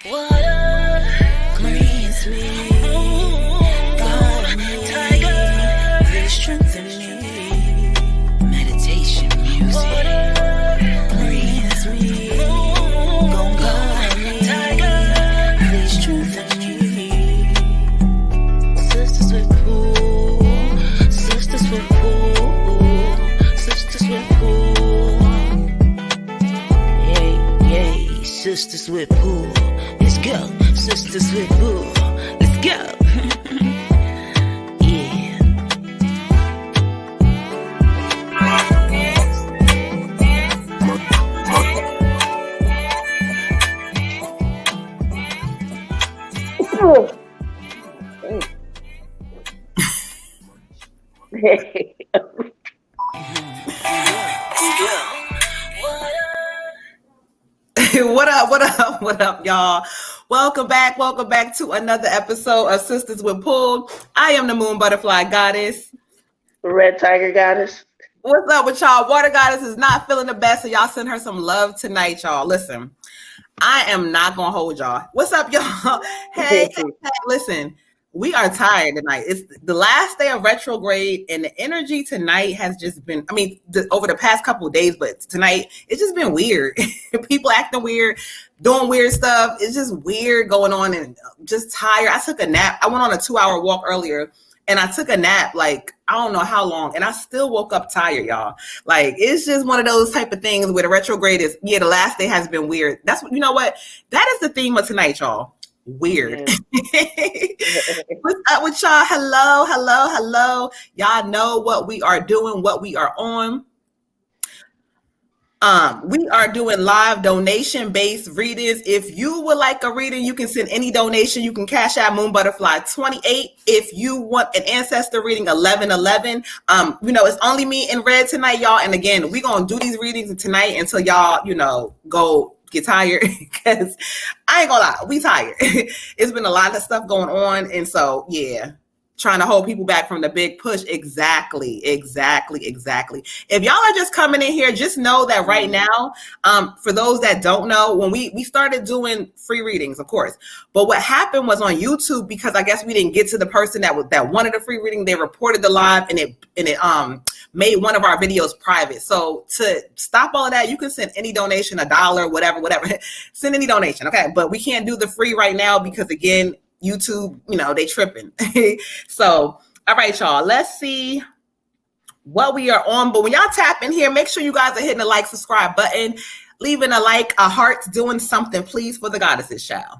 Water cleans me, golden tiger, they strengthen me. Meditation music. Water cleans me, golden tiger, they strengthen me. Sisters with pool, sisters with pool, sisters with pool. Yay, sisters with pool. Let's go, sisters with pool. Let's go. Yeah. What up, y'all? Welcome back to another episode of Sisters with Pool. I am the Moon Butterfly Goddess. Red Tiger Goddess. What's up with y'all? Water Goddess is not feeling the best, so y'all send her some love tonight, y'all. Listen, I am not gonna hold y'all. What's up, y'all? Hey, listen. We are tired tonight. It's the last day of retrograde, and the energy tonight has just been, over the past couple of days, but tonight, it's just been weird. People acting weird, doing weird stuff. It's just weird going on and just tired. I took a nap. I went on a 2-hour walk earlier, and I took a nap, like, I don't know how long, and I still woke up tired, y'all. Like, it's just one of those type of things where the retrograde is, the last day has been weird. That's what, you know what? That is the theme of tonight, y'all. Weird. What's up with y'all? Hello. Y'all know what we are doing, what we are on. We are doing live donation-based readings. If you would like a reading, you can send any donation. You can cash out Moon Butterfly 28. If you want an ancestor reading, 1111. It's only me and Red tonight, y'all. And again, we're gonna do these readings tonight until y'all, go get tired, because I ain't gonna lie, we tired. It's been a lot of stuff going on, and so trying to hold people back from the big push. Exactly. If y'all are just coming in here, just know that right now, for those that don't know, when we started doing free readings, of course, but what happened was on YouTube, because I guess we didn't get to the person that wanted a free reading, they reported the live, and it made one of our videos private. So to stop all of that, you can send any donation, $1, whatever, send any donation. Okay. But we can't do the free right now because, again, YouTube, they tripping. So, all right, y'all, let's see what we are on. But when y'all tap in here, make sure you guys are hitting the like, subscribe button, leaving a like, a heart, doing something, please, for the goddesses, child.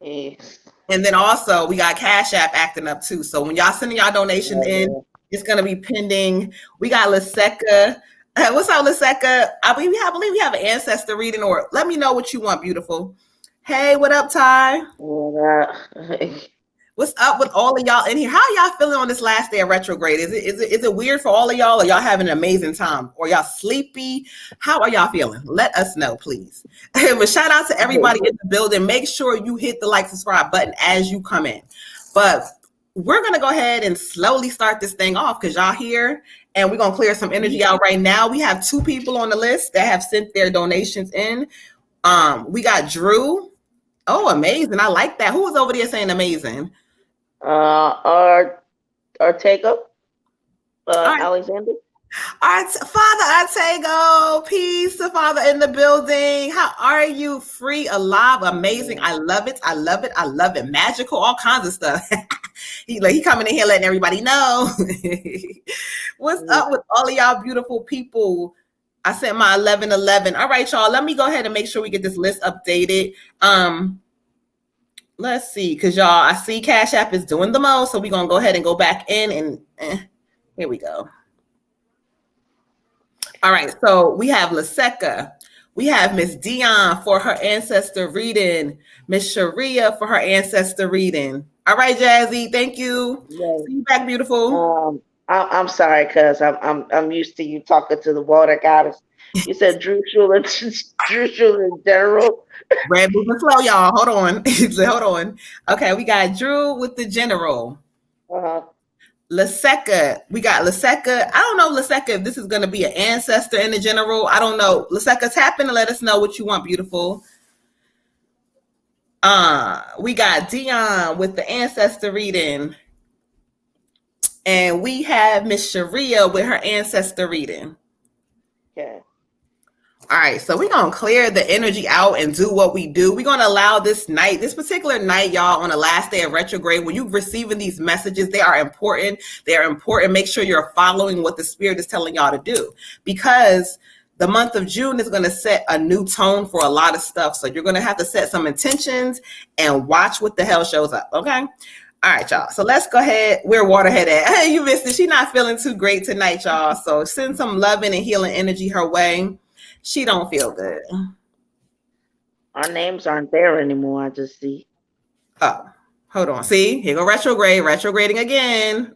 Yes. And then also we got Cash App acting up too. So when y'all sending y'all donation in, it's gonna be pending. We got Liseka. What's up, Liseka? I believe we have an ancestor reading, or let me know what you want, beautiful. Hey, what up, Ty? What's up with all of y'all in here? How are y'all feeling on this last day of retrograde? Is it weird for all of y'all, or y'all having an amazing time? Or y'all sleepy? How are y'all feeling? Let us know, please. But shout out to everybody in the building. Make sure you hit the like, subscribe button as you come in. But we're going to go ahead and slowly start this thing off, because y'all here, and we're going to clear some energy out right now. We have 2 people on the list that have sent their donations in. We got Drew. Oh, amazing. I like that. Who was over there saying amazing? Ortega, Alexander. Father Ortega, peace to Father in the building. How are you? Free, alive, amazing. I love it. Magical, all kinds of stuff. He coming in here letting everybody know. What's up with all of y'all beautiful people? I sent my 1111. All right, y'all. Let me go ahead and make sure we get this list updated. Let's see, because y'all, I see Cash App is doing the most, so we're gonna go ahead and go back in and here we go. All right, so we have Liseka. We have Miss Dion for her ancestor reading. Miss Sharia for her ancestor reading. All right, Jazzy, thank you. Yes. See you back, beautiful. I'm sorry, cuz I'm used to you talking to the water goddess. You said Drew Schuler in general. Red moving slow, y'all. Hold on. Hold on. Okay, we got Drew with the general. Liseka. We got Liseka. I don't know, Liseka, if this is going to be an ancestor in the general. I don't know. Liseka, tap in and let us know what you want, beautiful. We got Dion with the ancestor reading. And we have Miss Sharia with her ancestor reading. Okay. All right, so we're going to clear the energy out and do what we do. We're going to allow this particular night, y'all, on the last day of retrograde, when you're receiving these messages, they are important. They are important. Make sure you're following what the spirit is telling y'all to do, because the month of June is going to set a new tone for a lot of stuff. So you're going to have to set some intentions and watch what the hell shows up, okay? All right, y'all. So let's go ahead. Where Waterhead at? Hey, you missed it. She's not feeling too great tonight, y'all. So send some loving and healing energy her way. She don't feel good. Our names aren't there anymore. I just see. Oh, hold on. See, here go retrograding again.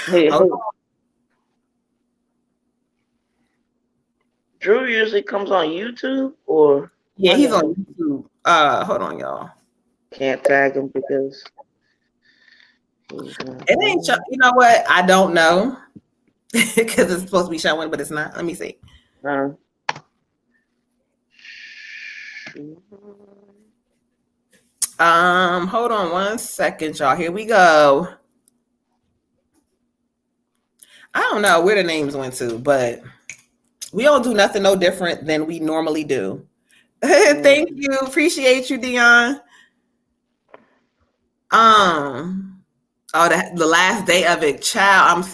Hold on. Drew usually comes on YouTube, or yeah, he's on YouTube. Hold on, y'all. Can't tag him because it ain't. You know what? I don't know because it's supposed to be showing, but it's not. Let me see. Hold on one second, y'all. Here we go. I don't know where the names went to, but we don't do nothing no different than we normally do. Thank you. Appreciate you, Dion. The last day of it, child.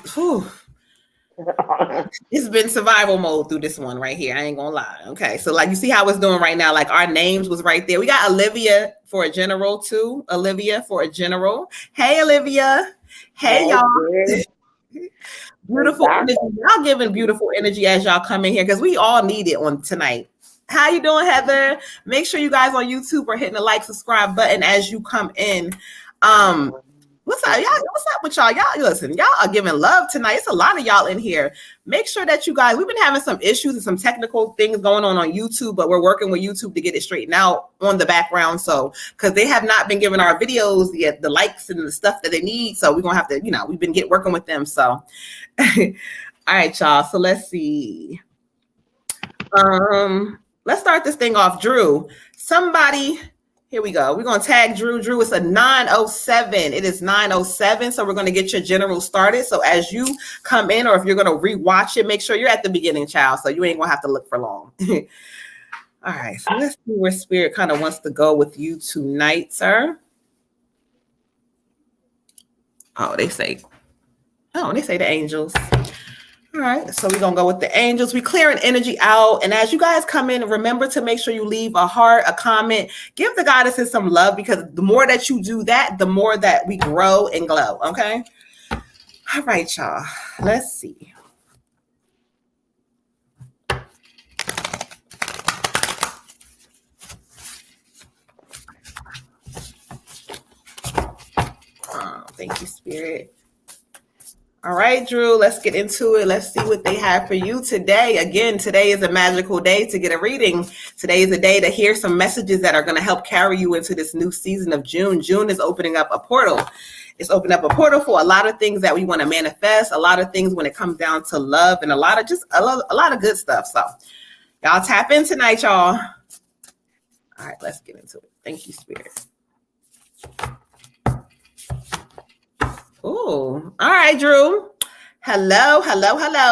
It's been survival mode through this one right here. I ain't gonna lie. Okay, so like you see how it's doing right now. Like our names was right there. We got Olivia for a general too. Olivia for a general. Hey, Olivia. Hey, y'all. Beautiful energy. Y'all giving beautiful energy as y'all come in here because we all need it on tonight. How you doing, Heather? Make sure you guys on YouTube are hitting the like, subscribe button as you come in. What's up, y'all? What's up with y'all? Y'all listen, y'all are giving love tonight. It's a lot of y'all in here. Make sure that you guys, we've been having some issues and some technical things going on YouTube, but we're working with YouTube to get it straightened out on the background. So, because they have not been giving our videos yet the likes and the stuff that they need. So we're gonna have to, we've been working with them. So all right, y'all. So let's see. Let's start this thing off. Drew, here we go. We're going to tag Drew. Drew, it's a 9:07. It is 9:07. So we're going to get your general started. So as you come in, or if you're going to rewatch it, make sure you're at the beginning, child. So you ain't going to have to look for long. All right. So let's see where spirit kind of wants to go with you tonight, sir. They say the angels. All right, so we're going to go with the angels. We're clearing energy out. And as you guys come in, remember to make sure you leave a heart, a comment. Give the goddesses some love, because the more that you do that, the more that we grow and glow, okay? All right, y'all. Let's see. Thank you, Spirit. All right, Drew, let's get into it. Let's see what they have for you today. Again, today is a magical day to get a reading. Today is a day to hear some messages that are going to help carry you into this new season of June. June is opening up a portal. It's opening up a portal for a lot of things that we want to manifest, a lot of things when it comes down to love, and a lot of good stuff. So y'all tap in tonight, y'all. All right, let's get into it. Thank you, Spirit. Oh, all right, Drew. Hello,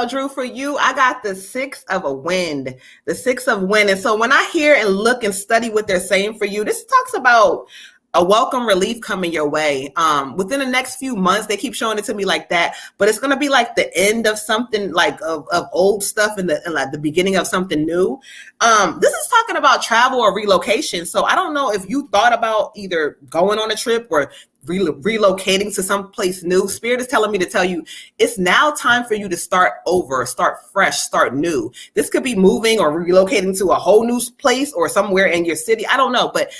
Drew. For you, I got the 6 of a wind, the 6 of wind. And so when I hear and look and study what they're saying for you, this talks about a welcome relief coming your way. Within the next few months, they keep showing it to me like that, but it's going to be like the end of something, like of old stuff and like the beginning of something new. This is talking about travel or relocation. So I don't know if you thought about either going on a trip or relocating to some place new. Spirit is telling me to tell you it's now time for you to start over, start fresh, start new. This could be moving or relocating to a whole new place or somewhere in your city. I don't know, but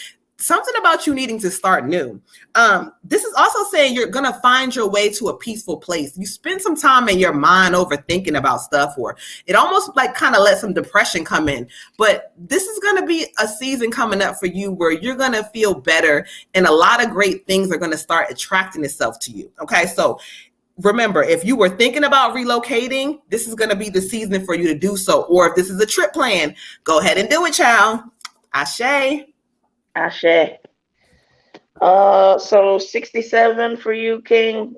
something about you needing to start new. This is also saying you're going to find your way to a peaceful place. You spend some time in your mind overthinking about stuff, or it almost like kind of let some depression come in. But this is going to be a season coming up for you where you're going to feel better, and a lot of great things are going to start attracting itself to you. Okay, so remember, if you were thinking about relocating, this is going to be the season for you to do so. Or if this is a trip plan, go ahead and do it, child. Ashe. Ashe. So 67 for you, King,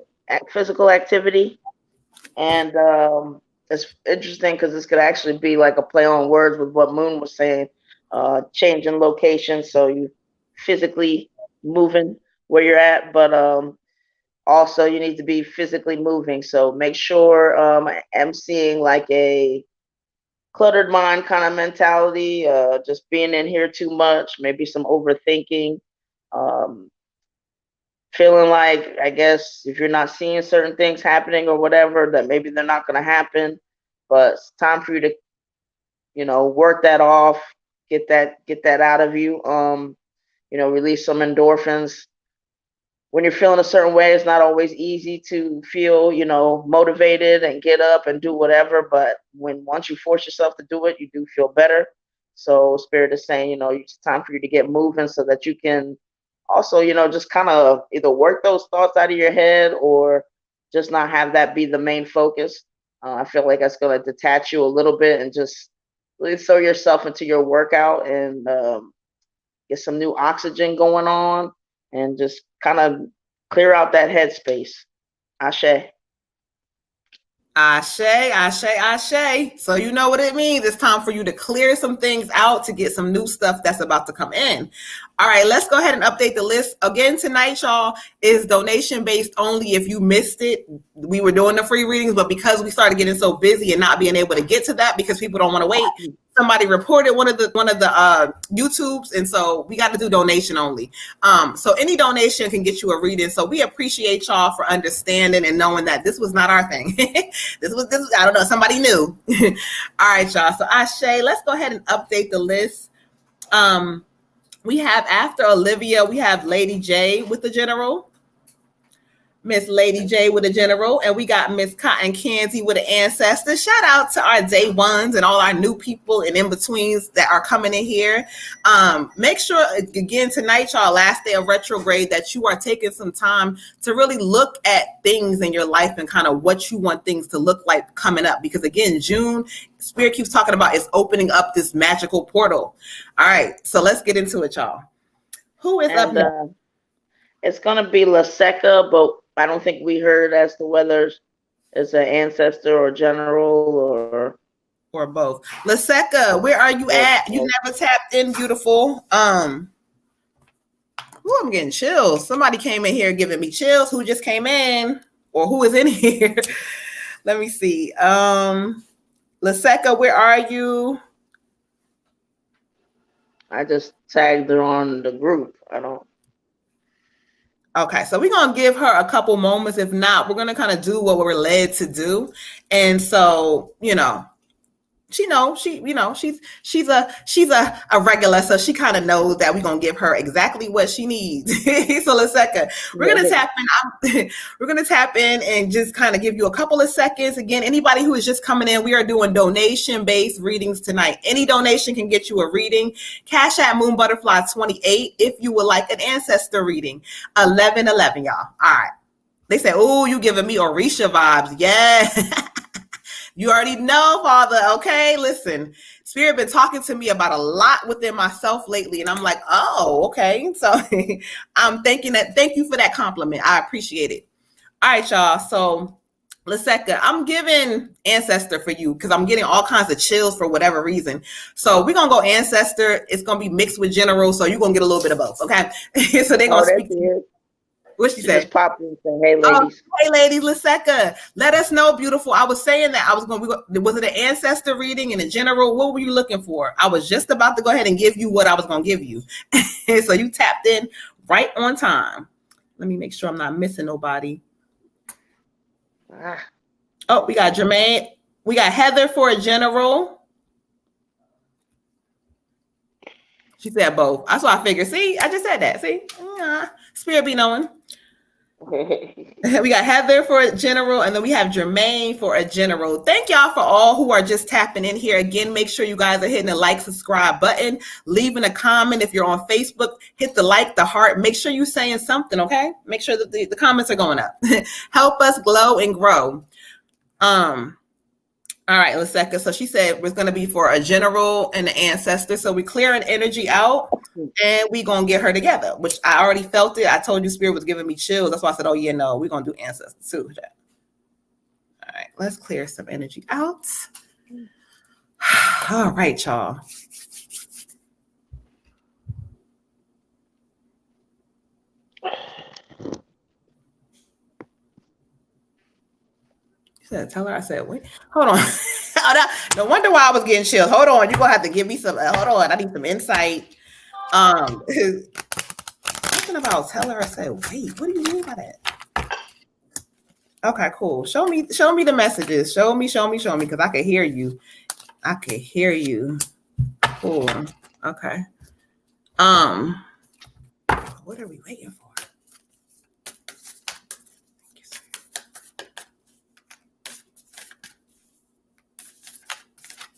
physical activity. And it's interesting because this could actually be like a play on words with what Moon was saying, changing location. So you physically moving where you're at, but also you need to be physically moving. So make sure I'm seeing like a cluttered mind kind of mentality, just being in here too much, maybe some overthinking. Um, Feeling like, I guess, if you're not seeing certain things happening or whatever, that maybe they're not going to happen. But it's time for you to, work that off, get that out of you. Release some endorphins. When you're feeling a certain way, it's not always easy to feel, motivated and get up and do whatever. But once you force yourself to do it, you do feel better. So Spirit is saying, it's time for you to get moving so that you can also, just kind of either work those thoughts out of your head or just not have that be the main focus. I feel like that's going to detach you a little bit and just really throw yourself into your workout and get some new oxygen going on and just kind of clear out that headspace. Ashe. Ashe, ashe, ashe. So you know what it means. It's time for you to clear some things out to get some new stuff that's about to come in. All right, let's go ahead and update the list. Again, tonight, y'all, is donation based only. If you missed it, we were doing the free readings, but because we started getting so busy and not being able to get to that because people don't want to wait, somebody reported one of the YouTubes, and so we got to do donation only. So any donation can get you a reading. So we appreciate y'all for understanding and knowing that this was not our thing. this was I don't know, somebody knew. All right, y'all. So Ashe, let's go ahead and update the list. We have, after Olivia, we have Lady J with the general. Miss Lady J with a general, and we got Miss Cotton Candy with an ancestor. Shout out to our day ones and all our new people and in-betweens that are coming in here. Make sure, again, tonight, y'all, last day of retrograde, that you are taking some time to really look at things in your life and kind of what you want things to look like coming up. Because again, June, Spirit keeps talking about is opening up this magical portal. All right, so let's get into it, y'all. Who is up next? It's going to be La Seca, but I don't think we heard as to whether it's an ancestor or general or both. La Seca, where are you at? You never tapped in, beautiful. I'm getting chills. Somebody came in here giving me chills. Who just came in? Or who is in here? Let me see. La Seca, where are you? I just tagged her on the group. I don't. Okay, so we're gonna give her a couple moments. If not, we're gonna kind of do what we're led to do. And so, she's a regular, so she kind of knows that we're gonna give her exactly what she needs. So let's second. We're gonna tap in. We're gonna tap in and just kind of give you a couple of seconds. Again, anybody who is just coming in, we are doing donation-based readings tonight. Any donation can get you a reading. Cash App Moon Butterfly 28 if you would like an ancestor reading. 1111, y'all. All right. They say, "Oh, you giving me Orisha vibes?" Yeah. You already know, Father. Okay, listen. Spirit been talking to me about a lot within myself lately, and I'm like, oh, okay. So I'm thinking that. Thank you for that compliment. I appreciate it. All right, y'all. So, Laseka, I'm giving ancestor for you because I'm getting all kinds of chills for whatever reason. So we're gonna go ancestor. It's gonna be mixed with general, so you're gonna get a little bit of both. Okay. So they're gonna speak to you. What she said? Just popped in and said, "Hey, ladies." Hey, ladies, Laseka, let us know, beautiful. I was saying that I was going to, was it an ancestor reading and in general? What were you looking for? I was just about to go ahead and give you what I was going to give you. So you tapped in right on time. Let me make sure I'm not missing nobody. Oh, we got Jermaine. We got Heather for a general. She said both. That's what I figured. See, I just said that. See, Spirit be knowing. We got Heather for a general, and then we have Jermaine for a general. Thank y'all for all who are just tapping in here. Again, make sure you guys are hitting the like, subscribe button, leaving a comment. If you're on Facebook, hit the like, the heart. Make sure you're saying something, okay? Make sure that the comments are going up. Help us glow and grow. All right, Liseka. So she said it's going to be for a general and an ancestor. So we clear an energy out and we going to get her together, which I already felt it. I told you Spirit was giving me chills. That's why I said, oh, yeah, no, we're going to do ancestors too. All right, let's clear some energy out. All right, y'all. Tell her I said, wait, hold on. No wonder why I was getting chills. Hold on. You're going to have to give me some, hold on. I need some insight. Something about tell her I said, wait, what do you mean by that? Okay, cool. Show me the messages. Show me, because I can hear you. Cool. Okay. What are we waiting for?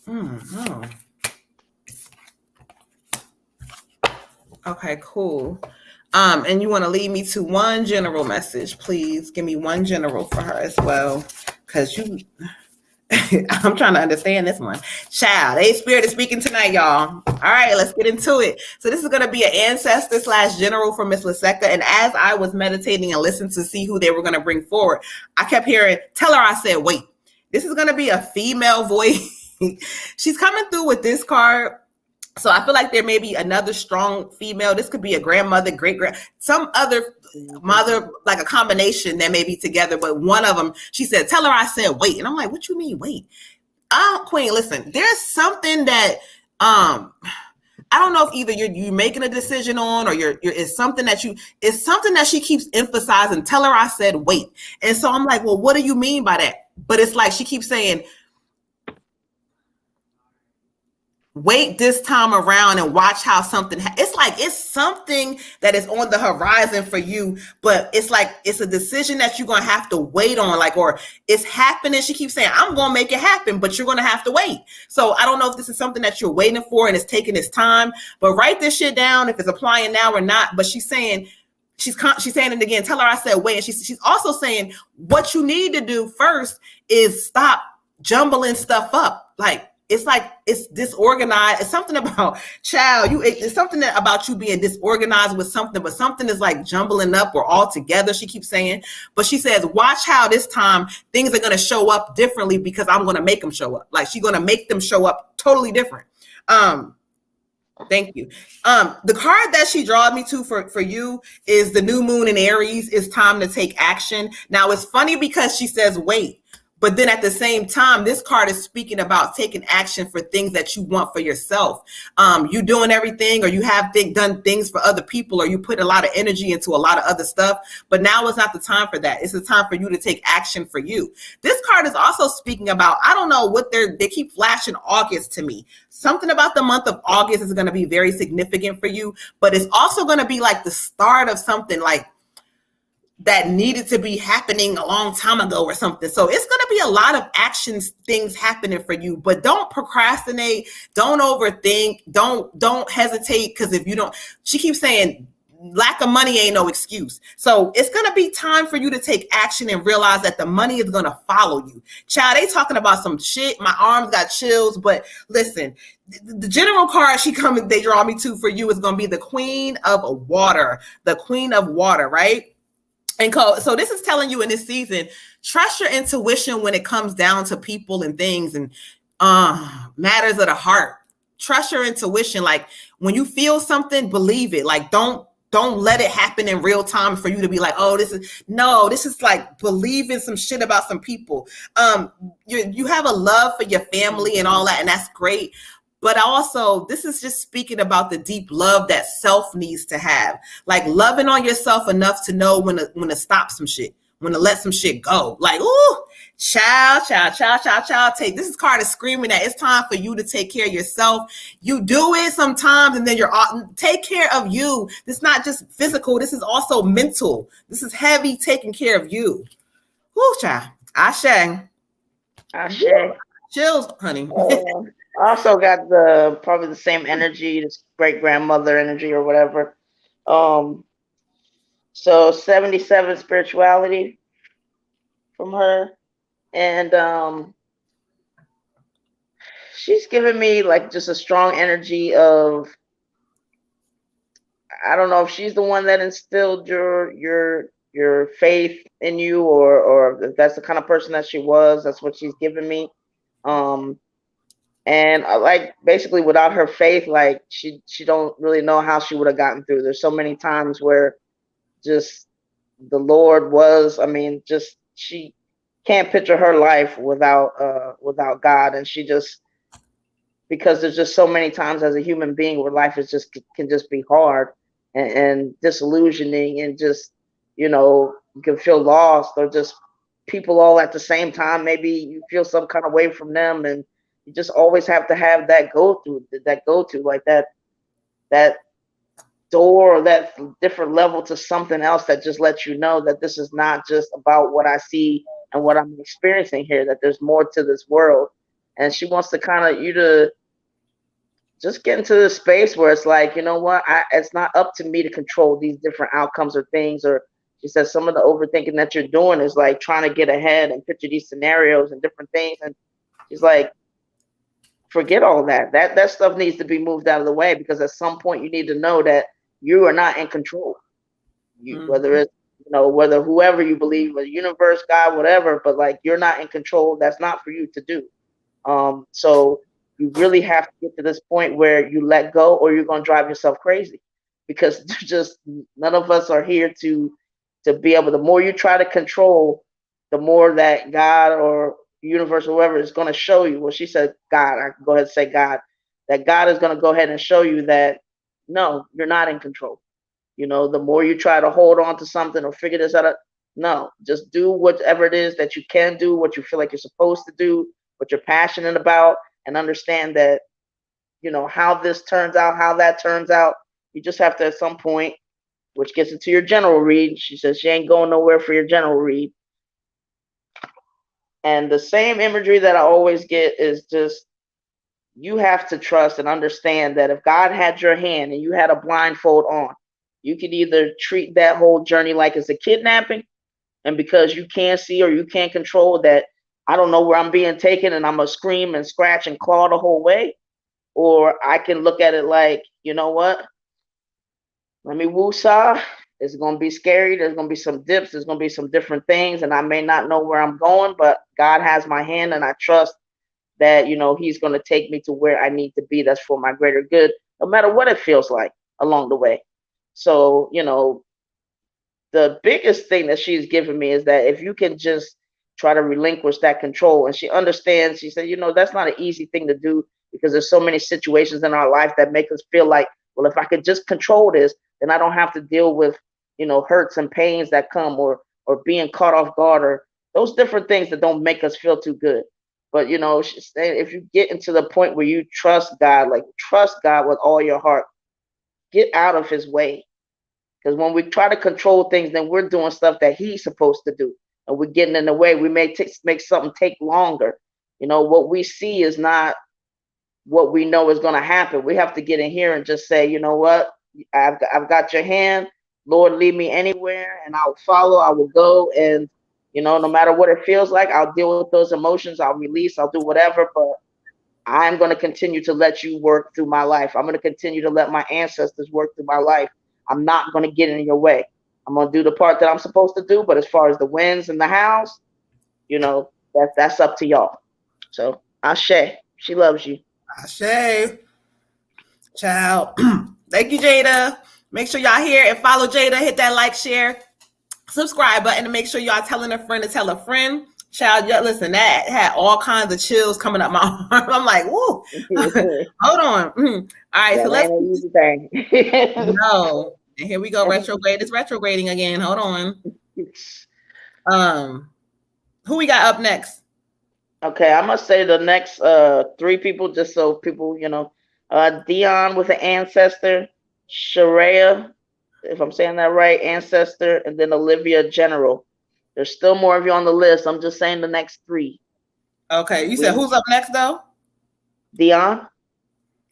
Oh. Okay, cool. And you want to lead me to one general message, please. Give me one general for her as well, because I'm trying to understand this one. Child, Spirit is speaking tonight, y'all. All right, let's get into it. So this is going to be an ancestor / general for Miss Liseka. And as I was meditating and listening to see who they were going to bring forward, I kept hearing, tell her I said, wait. This is going to be a female voice. She's coming through with this card. So I feel like there may be another strong female. This could be a grandmother, great-grand, some other mother, like a combination that may be together. But one of them, she said, tell her I said, wait. And I'm like, what you mean, wait? Queen, listen, there's something that, I don't know if either you're making a decision on, or it's something that she keeps emphasizing. Tell her I said, wait. And so I'm like, well, what do you mean by that? But it's like, she keeps saying, wait this time around and watch how something it's like it's something that is on the horizon for you, but it's like it's a decision that you're gonna have to wait on, like, or it's happening. She keeps saying, I'm gonna make it happen, but you're gonna have to wait. So I don't know if this is something that you're waiting for and it's taking its time, but write this shit down if it's applying now or not. But she's saying it again, tell her I said wait. And she's also saying what you need to do first is stop jumbling stuff up. It's disorganized. It's something about it's something about you being disorganized with something, but something is like jumbling up or all together, she keeps saying. But she says, watch how this time things are going to show up differently, because I'm going to make them show up. Like, she's going to make them show up totally different. Thank you. The card that she drawed me to for you is the new moon in Aries. It's time to take action. Now, it's funny because she says, wait. But then at the same time, this card is speaking about taking action for things that you want for yourself. You doing everything, or you have done things for other people, or you put a lot of energy into a lot of other stuff. But now is not the time for that. It's the time for you to take action for you. This card is also speaking about, I don't know what they keep flashing August to me. Something about the month of August is going to be very significant for you, but it's also going to be like the start of something like that needed to be happening a long time ago or something. So it's going to be a lot of things happening for you, but don't procrastinate. Don't overthink. Don't hesitate. Because if you don't, she keeps saying, lack of money ain't no excuse. So it's going to be time for you to take action and realize that the money is going to follow you. Child, they talking about some shit. My arms got chills, but listen, the general card they draw me to for you is going to be the Queen of Water, right? And so this is telling you in this season, trust your intuition when it comes down to people and things and matters of the heart. Trust your intuition. Like, when you feel something, believe it. Like, don't let it happen in real time for you to be like, oh, this is like believing some shit about some people. You have a love for your family and all that, and that's great. But also, this is just speaking about the deep love that self needs to have. Like, loving on yourself enough to know when to stop some shit, when to let some shit go. Like, ooh, child. This card is screaming that it's time for you to take care of yourself. You do it sometimes, and then take care of you. This is not just physical. This is also mental. This is heavy taking care of you. Whoo, child. Ashe. Chills, honey. Also got probably the same energy, this great grandmother energy or whatever. So 77 spirituality from her, and she's giving me like just a strong energy of, I don't know if she's the one that instilled your faith in you, or if that's the kind of person that she was. That's what she's giving me. Um, and like basically without her faith, like she don't really know how she would have gotten through. There's so many times where just the Lord was, I mean, just she can't picture her life without God, and she just, because there's just so many times as a human being where life is just can just be hard and disillusioning, and just, you know, you can feel lost, or just people all at the same time, maybe you feel some kind of way from them, and you just always have to have that go to, like that door, or that different level to something else that just lets you know that this is not just about what I see and what I'm experiencing here, that there's more to this world. And she wants to kind of you to just get into the space where it's like, you know what, it's not up to me to control these different outcomes or things. Or she says some of the overthinking that you're doing is like trying to get ahead and picture these scenarios and different things. And she's like, forget all that. That stuff needs to be moved out of the way, because at some point you need to know that you are not in control. Whether it's, you know, whether whoever you believe, the universe, God, whatever, but like you're not in control. That's not for you to do. So you really have to get to this point where you let go, or you're going to drive yourself crazy, because just none of us are here to be able. The more you try to control, the more that God or universe or whoever is going to show you. Well, she said God. I can go ahead and say God. That God is going to go ahead and show you that no, you're not in control. You know, the more you try to hold on to something or figure this out, no, just do whatever it is that you can do, what you feel like you're supposed to do, what you're passionate about, and understand that, you know, how this turns out, how that turns out. You just have to, at some point, which gets into your general read. She says she ain't going nowhere for your general read. And the same imagery that I always get is just, you have to trust and understand that if God had your hand and you had a blindfold on, you could either treat that whole journey like it's a kidnapping, and because you can't see or you can't control that, I don't know where I'm being taken and I'm going to scream and scratch and claw the whole way. Or I can look at it like, you know what? Let me woosah. It's going to be scary. There's going to be some dips. There's going to be some different things. And I may not know where I'm going, but God has my hand, and I trust that, you know, he's going to take me to where I need to be. That's for my greater good, no matter what it feels like along the way. So, you know, the biggest thing that she's given me is that if you can just try to relinquish that control, and she understands, she said, you know, that's not an easy thing to do, because there's so many situations in our life that make us feel like, well, if I could just control this, then I don't have to deal with, you know, hurts and pains that come, or being caught off guard, or those different things that don't make us feel too good. But, you know, she's saying if you get into the point where you trust God, like trust God with all your heart, get out of his way. Because when we try to control things, then we're doing stuff that he's supposed to do, and we're getting in the way. We may make something take longer. You know, what we see is not what we know is going to happen. We have to get in here and just say, you know what, I've got your hand. Lord, lead me anywhere, and I'll follow. I will go, and, you know, no matter what it feels like, I'll deal with those emotions. I'll release. I'll do whatever. But I'm going to continue to let you work through my life. I'm going to continue to let my ancestors work through my life. I'm not going to get in your way. I'm going to do the part that I'm supposed to do. But as far as the wins and the hows, you know, that's up to y'all. So Ashe, she loves you. Ashe. Ciao. Thank you, Jada. Make sure y'all here and follow Jada. Hit that like, share, subscribe button, and make sure y'all telling a friend to tell a friend. Child, listen, that had all kinds of chills coming up my arm. I'm like, woo. Hold on. All right, so let's. Easy thing. No, and here we go. Retrograde. It's retrograding again. Hold on. Who we got up next? Okay, I must say the next three people, just so people, you know, Dion with an ancestor, Sharia, if I'm saying that right, ancestor, and then Olivia General. There's still more of you on the list. I'm just saying the next three. Okay, you said who's up next though? Dion.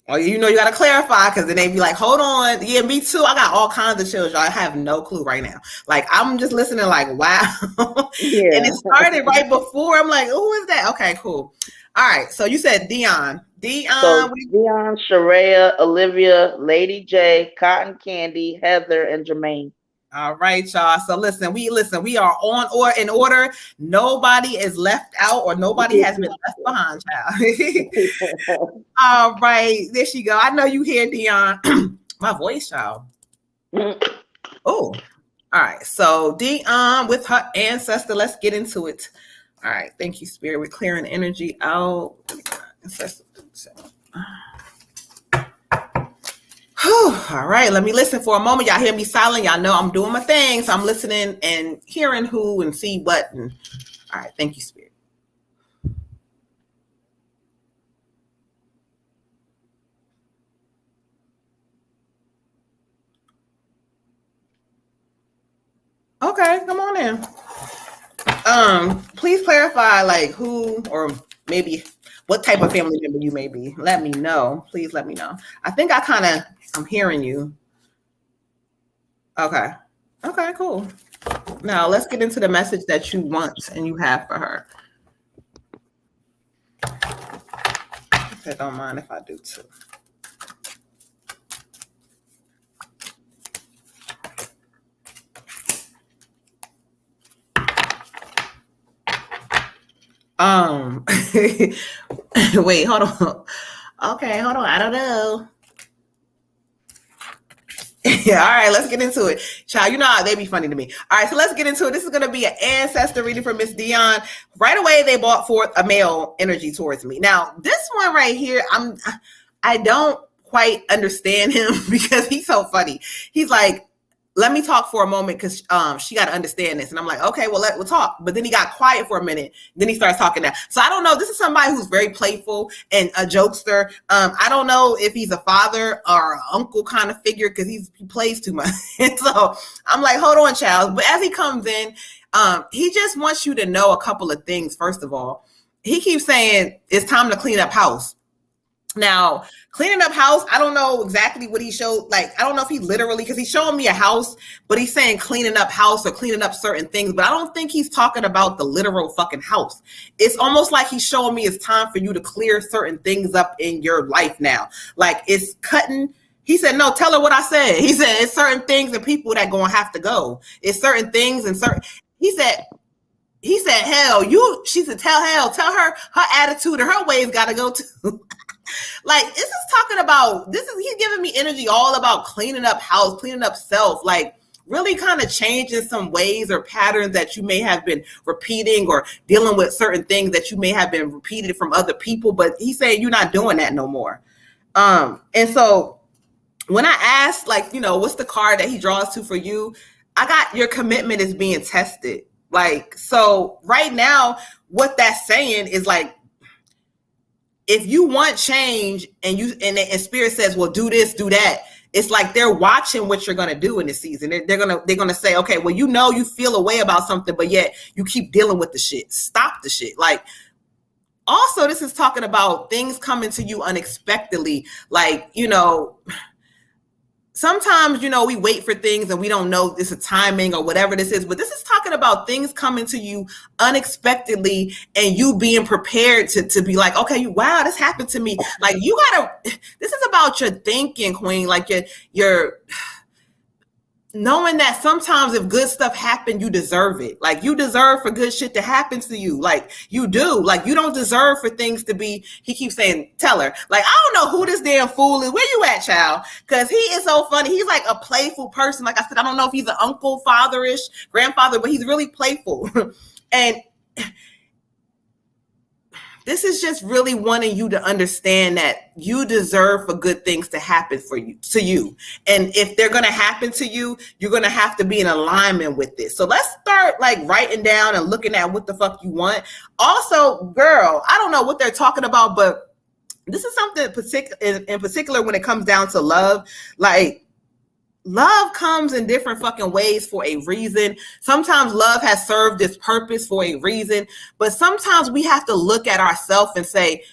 Oh, you know, you got to clarify, because then they be like, hold on. Yeah, me too. I got all kinds of chills. I have no clue right now. Like, I'm just listening like, wow. Yeah. And it started right before. I'm like, who is that? Okay, cool. All right. So you said Dion. So Dion. Dion, Sheree, Olivia, Lady J, Cotton Candy, Heather, and Jermaine. All right, y'all. So listen. We are on or in order. Nobody is left out, or nobody has been left behind, child. All right, there she go. I know you hear Dion. My voice, child. Oh, all right. So Dion with her ancestor. Let's get into it. All right. Thank you, Spirit. We're clearing energy out. All right, let me listen for a moment. Y'all hear me silent. Y'all know I'm doing my thing. So I'm listening and hearing who and see what. And all right, thank you, Spirit. Okay, come on in. Please clarify like who or maybe what type of family member you may be. Let me know. Please let me know. I think I'm hearing you. Okay. Okay, cool. Now let's get into the message that you want and you have for her. I don't mind if I do too. Wait, hold on. Okay, hold on. I don't know. Yeah, all right, let's get into it. Child, you know how they be funny to me. All right, so let's get into it. This is going to be an ancestor reading for Miss Dion. Right away, they brought forth a male energy towards me. Now, this one right here, I don't quite understand him because he's so funny. He's like, let me talk for a moment because she got to understand this. And I'm like, okay, well, we'll talk. But then he got quiet for a minute. Then he starts talking now. So I don't know. This is somebody who's very playful and a jokester. I don't know if he's a father or an uncle kind of figure because he plays too much. And so I'm like, hold on, child. But as he comes in, he just wants you to know a couple of things. First of all, he keeps saying it's time to clean up house. Now, cleaning up house, I don't know exactly what he showed. Like, I don't know if he literally, because he's showing me a house, but he's saying cleaning up house or cleaning up certain things. But I don't think he's talking about the literal fucking house. It's almost like he's showing me it's time for you to clear certain things up in your life now. Like, it's cutting. He said, no, tell her what I said. He said, it's certain things and people that going to have to go. It's certain things and certain. He said, hell, she said, tell her attitude and her ways got to go too. Like, this is talking about, he's giving me energy all about cleaning up house, cleaning up self, like really kind of changing some ways or patterns that you may have been repeating or dealing with certain things that you may have been repeated from other people. But he's saying you're not doing that no more. And so when I asked, like, what's the card that he draws to for you? I got your commitment is being tested. Like, so right now, what that's saying is like, if you want change and spirit says, well, do this, do that. It's like they're watching what you're going to do in this season. They're going to say, okay, well, you feel a way about something, but yet you keep dealing with the shit. Stop the shit. Like, also, this is talking about things coming to you unexpectedly. Like, sometimes, we wait for things and we don't know it's a timing or whatever this is, but this is talking about things coming to you unexpectedly and you being prepared to be like, okay, wow, this happened to me. Like, this is about your thinking, queen, like your knowing that sometimes if good stuff happen, you deserve it. Like, you deserve for good shit to happen to you. Like, you do. Like, you don't deserve for things to be, he keeps saying, tell her. Like, I don't know who this damn fool is. Where you at, child? Because he is so funny. He's like a playful person. Like I said, I don't know if he's an uncle, fatherish, grandfather, but he's really playful. And this is just really wanting you to understand that you deserve for good things to happen to you. And if they're going to happen to you, you're going to have to be in alignment with this. So let's start like writing down and looking at what the fuck you want. Also, girl, I don't know what they're talking about, but this is something in particular when it comes down to love. Like, love comes in different fucking ways for a reason. Sometimes love has served its purpose for a reason, but sometimes we have to look at ourselves and say,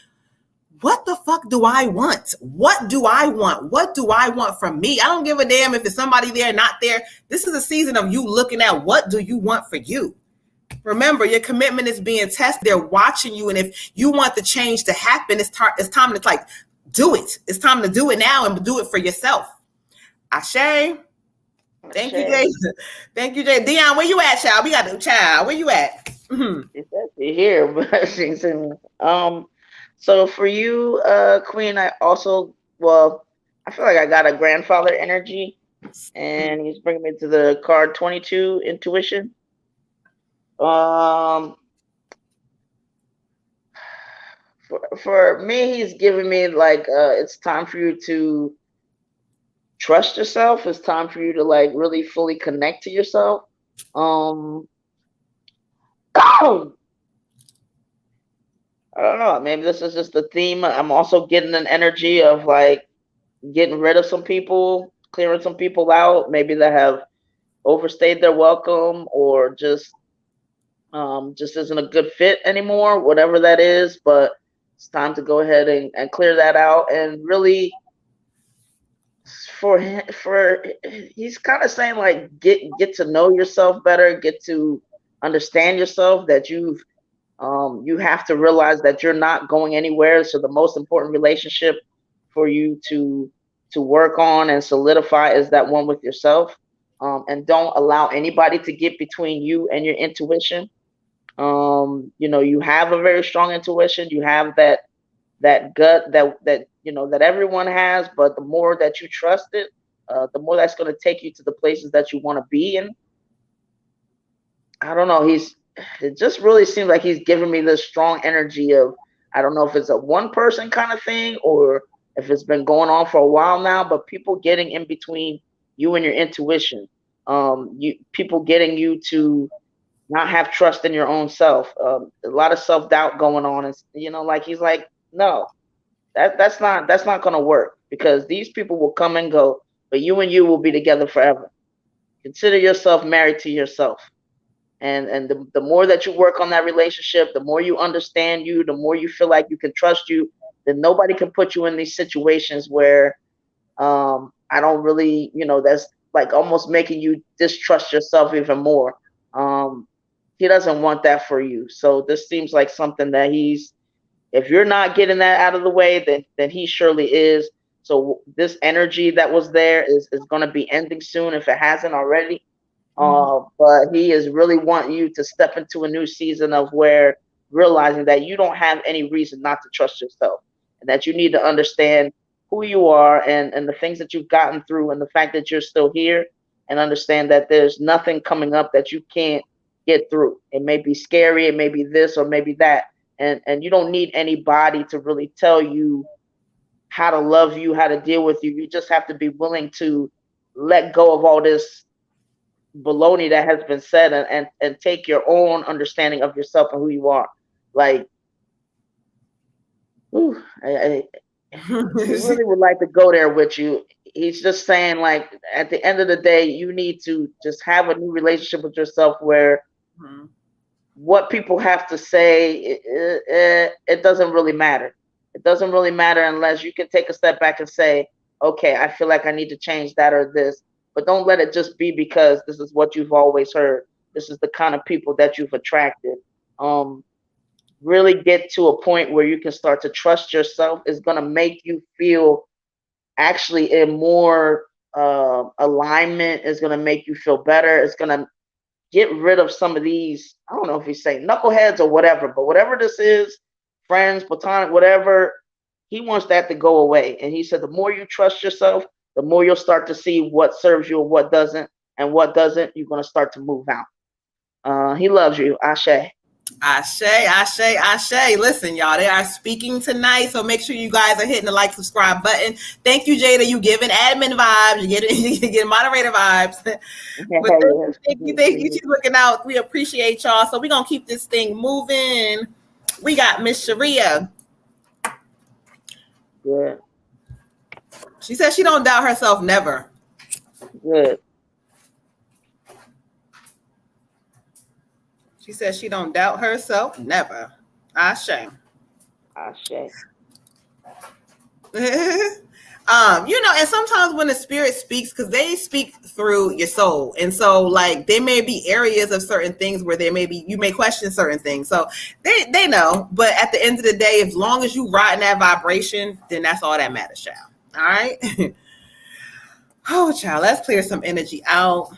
what the fuck do I want? What do I want? What do I want from me? I don't give a damn if it's somebody there, not there. This is a season of you looking at what do you want for you. Remember, your commitment is being tested. They're watching you. And if you want the change to happen, it's time to like do it. It's time to do it now and do it for yourself. Ashe. Thank you, Jay. Thank you, Jay. Dion, where you at, child? We got the child. Where you at? It's actually here, blessings. And so for you, Queen, I also, well, I feel like I got a grandfather energy, and he's bringing me to the card 22, intuition. For me, he's giving me like it's time for you to trust yourself. It's time for you to like really fully connect to yourself. I don't know. Maybe this is just the theme. I'm also getting an energy of like getting rid of some people, clearing some people out, maybe that have overstayed their welcome or just isn't a good fit anymore, whatever that is. But it's time to go ahead and clear that out and really for he's kind of saying like get to know yourself better, get to understand yourself, that you have to realize that you're not going anywhere. So the most important relationship for you to work on and solidify is that one with yourself. And don't allow anybody to get between you and your intuition. You have a very strong intuition. You have that gut that everyone has, but the more that you trust it, the more that's going to take you to the places that you want to be in. I don't know. It just really seems like he's giving me this strong energy of, I don't know if it's a one person kind of thing or if it's been going on for a while now, but people getting in between you and your intuition. People getting you to not have trust in your own self. A lot of self-doubt going on. And, like he's like, no, that's not going to work, because these people will come and go, but you and you will be together forever. Consider yourself married to yourself. And the more that you work on that relationship, the more you understand you, the more you feel like you can trust you, then nobody can put you in these situations where I don't really, that's like almost making you distrust yourself even more. He doesn't want that for you. So this seems like something that if you're not getting that out of the way, then he surely is. So this energy that was there is going to be ending soon if it hasn't already. But he is really wanting you to step into a new season of where realizing that you don't have any reason not to trust yourself, and that you need to understand who you are and the things that you've gotten through, and the fact that you're still here, and understand that there's nothing coming up that you can't get through. It may be scary, it may be this or maybe that, and you don't need anybody to really tell you how to love you, how to deal with you. You just have to be willing to let go of all this baloney that has been said and take your own understanding of yourself and who you are. Like, I really would like to go there with you. He's just saying, like, at the end of the day, you need to just have a new relationship with yourself where what people have to say, it doesn't really matter. It doesn't really matter unless you can take a step back and say, okay, I feel like I need to change that or this. But don't let it just be because this is what you've always heard. This is the kind of people that you've attracted. Really get to a point where you can start to trust yourself. Is going to make you feel actually in more alignment. Is going to make you feel better. It's going to get rid of some of these, I don't know if you say knuckleheads or whatever, but whatever this is, friends, platonic, whatever, he wants that to go away. And he said the more you trust yourself, the more you'll start to see what serves you and what doesn't. And what doesn't, you're going to start to move out. He loves you. Ashe. Ashe, Ashe, Ashe. Listen, y'all, they are speaking tonight, so make sure you guys are hitting the like, subscribe button. Thank you, Jada. You giving admin vibes. You getting moderator vibes. But thank you. She's looking out. We appreciate y'all. So we're going to keep this thing moving. We got Miss Sharia. Good. She says she don't doubt herself, never. Good. She says she don't doubt herself, never. Ashe. Ashe. And sometimes when the spirit speaks, because they speak through your soul, and so like there may be areas of certain things where there may be you may question certain things. So they know, but at the end of the day, as long as you ride in that vibration, then that's all that matters, child. All right. Oh, child, let's clear some energy out.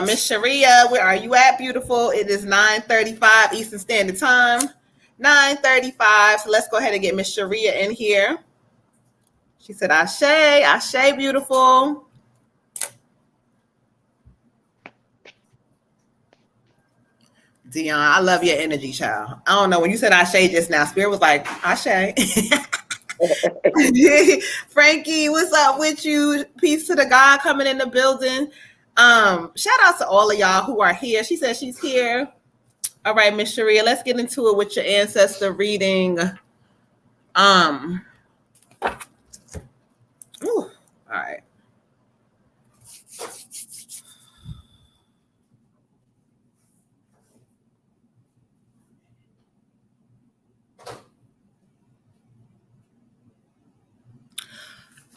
Miss Sharia, where are you at, beautiful? It is 9:35 Eastern Standard Time. 9:35. So let's go ahead and get Miss Sharia in here. She said, Ashe, Ashe, beautiful. Dion, I love your energy, child. I don't know. When you said Ashe just now, Spirit was like, Ashe. Frankie, what's up with you? Peace to the God coming in the building. Shout out to all of y'all who are here. She said she's here. All right, Miss Sharia, let's get into it with your ancestor reading. All right.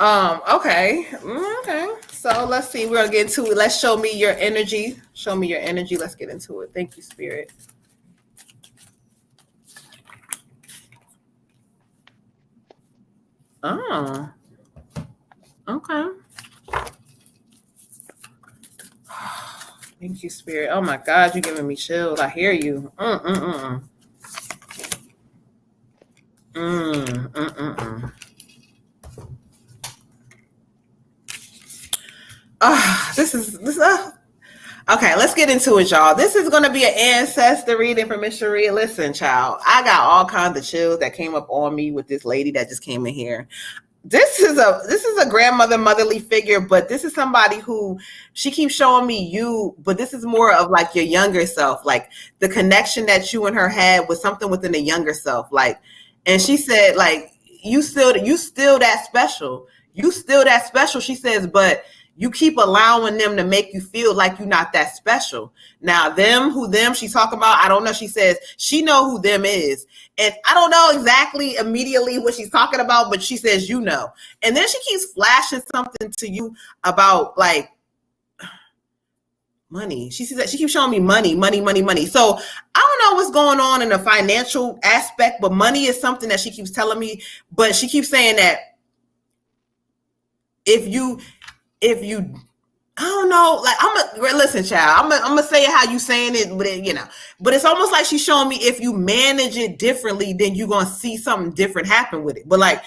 Okay. So let's see. We're gonna get into it. Let's show me your energy. Show me your energy. Let's get into it. Thank you, Spirit. Oh. Okay. Thank you, Spirit. Oh my God, you're giving me chills. I hear you. Okay, let's get into it, y'all. This is going to be an ancestor reading from Miss Sharia. Listen, child, I got all kinds of chills that came up on me with this lady that just came in here. This is a grandmother, motherly figure, but this is somebody who she keeps showing me you, but this is more of like your younger self, like the connection that you and her had was something within the younger self. Like, and she said, like, you still that special. You still that special. She says, but you keep allowing them to make you feel like you're not that special. Now, them she's talking about, I don't know. She says she know who them is. And I don't know exactly immediately what she's talking about, but she says, you know. And then she keeps flashing something to you about like money. She says that she keeps showing me money. So I don't know what's going on in the financial aspect, but money is something that she keeps telling me. But she keeps saying that if you I don't know, like listen, child, I'm gonna say it how you saying it, but it's almost like she's showing me if you manage it differently, then you're gonna see something different happen with it. But like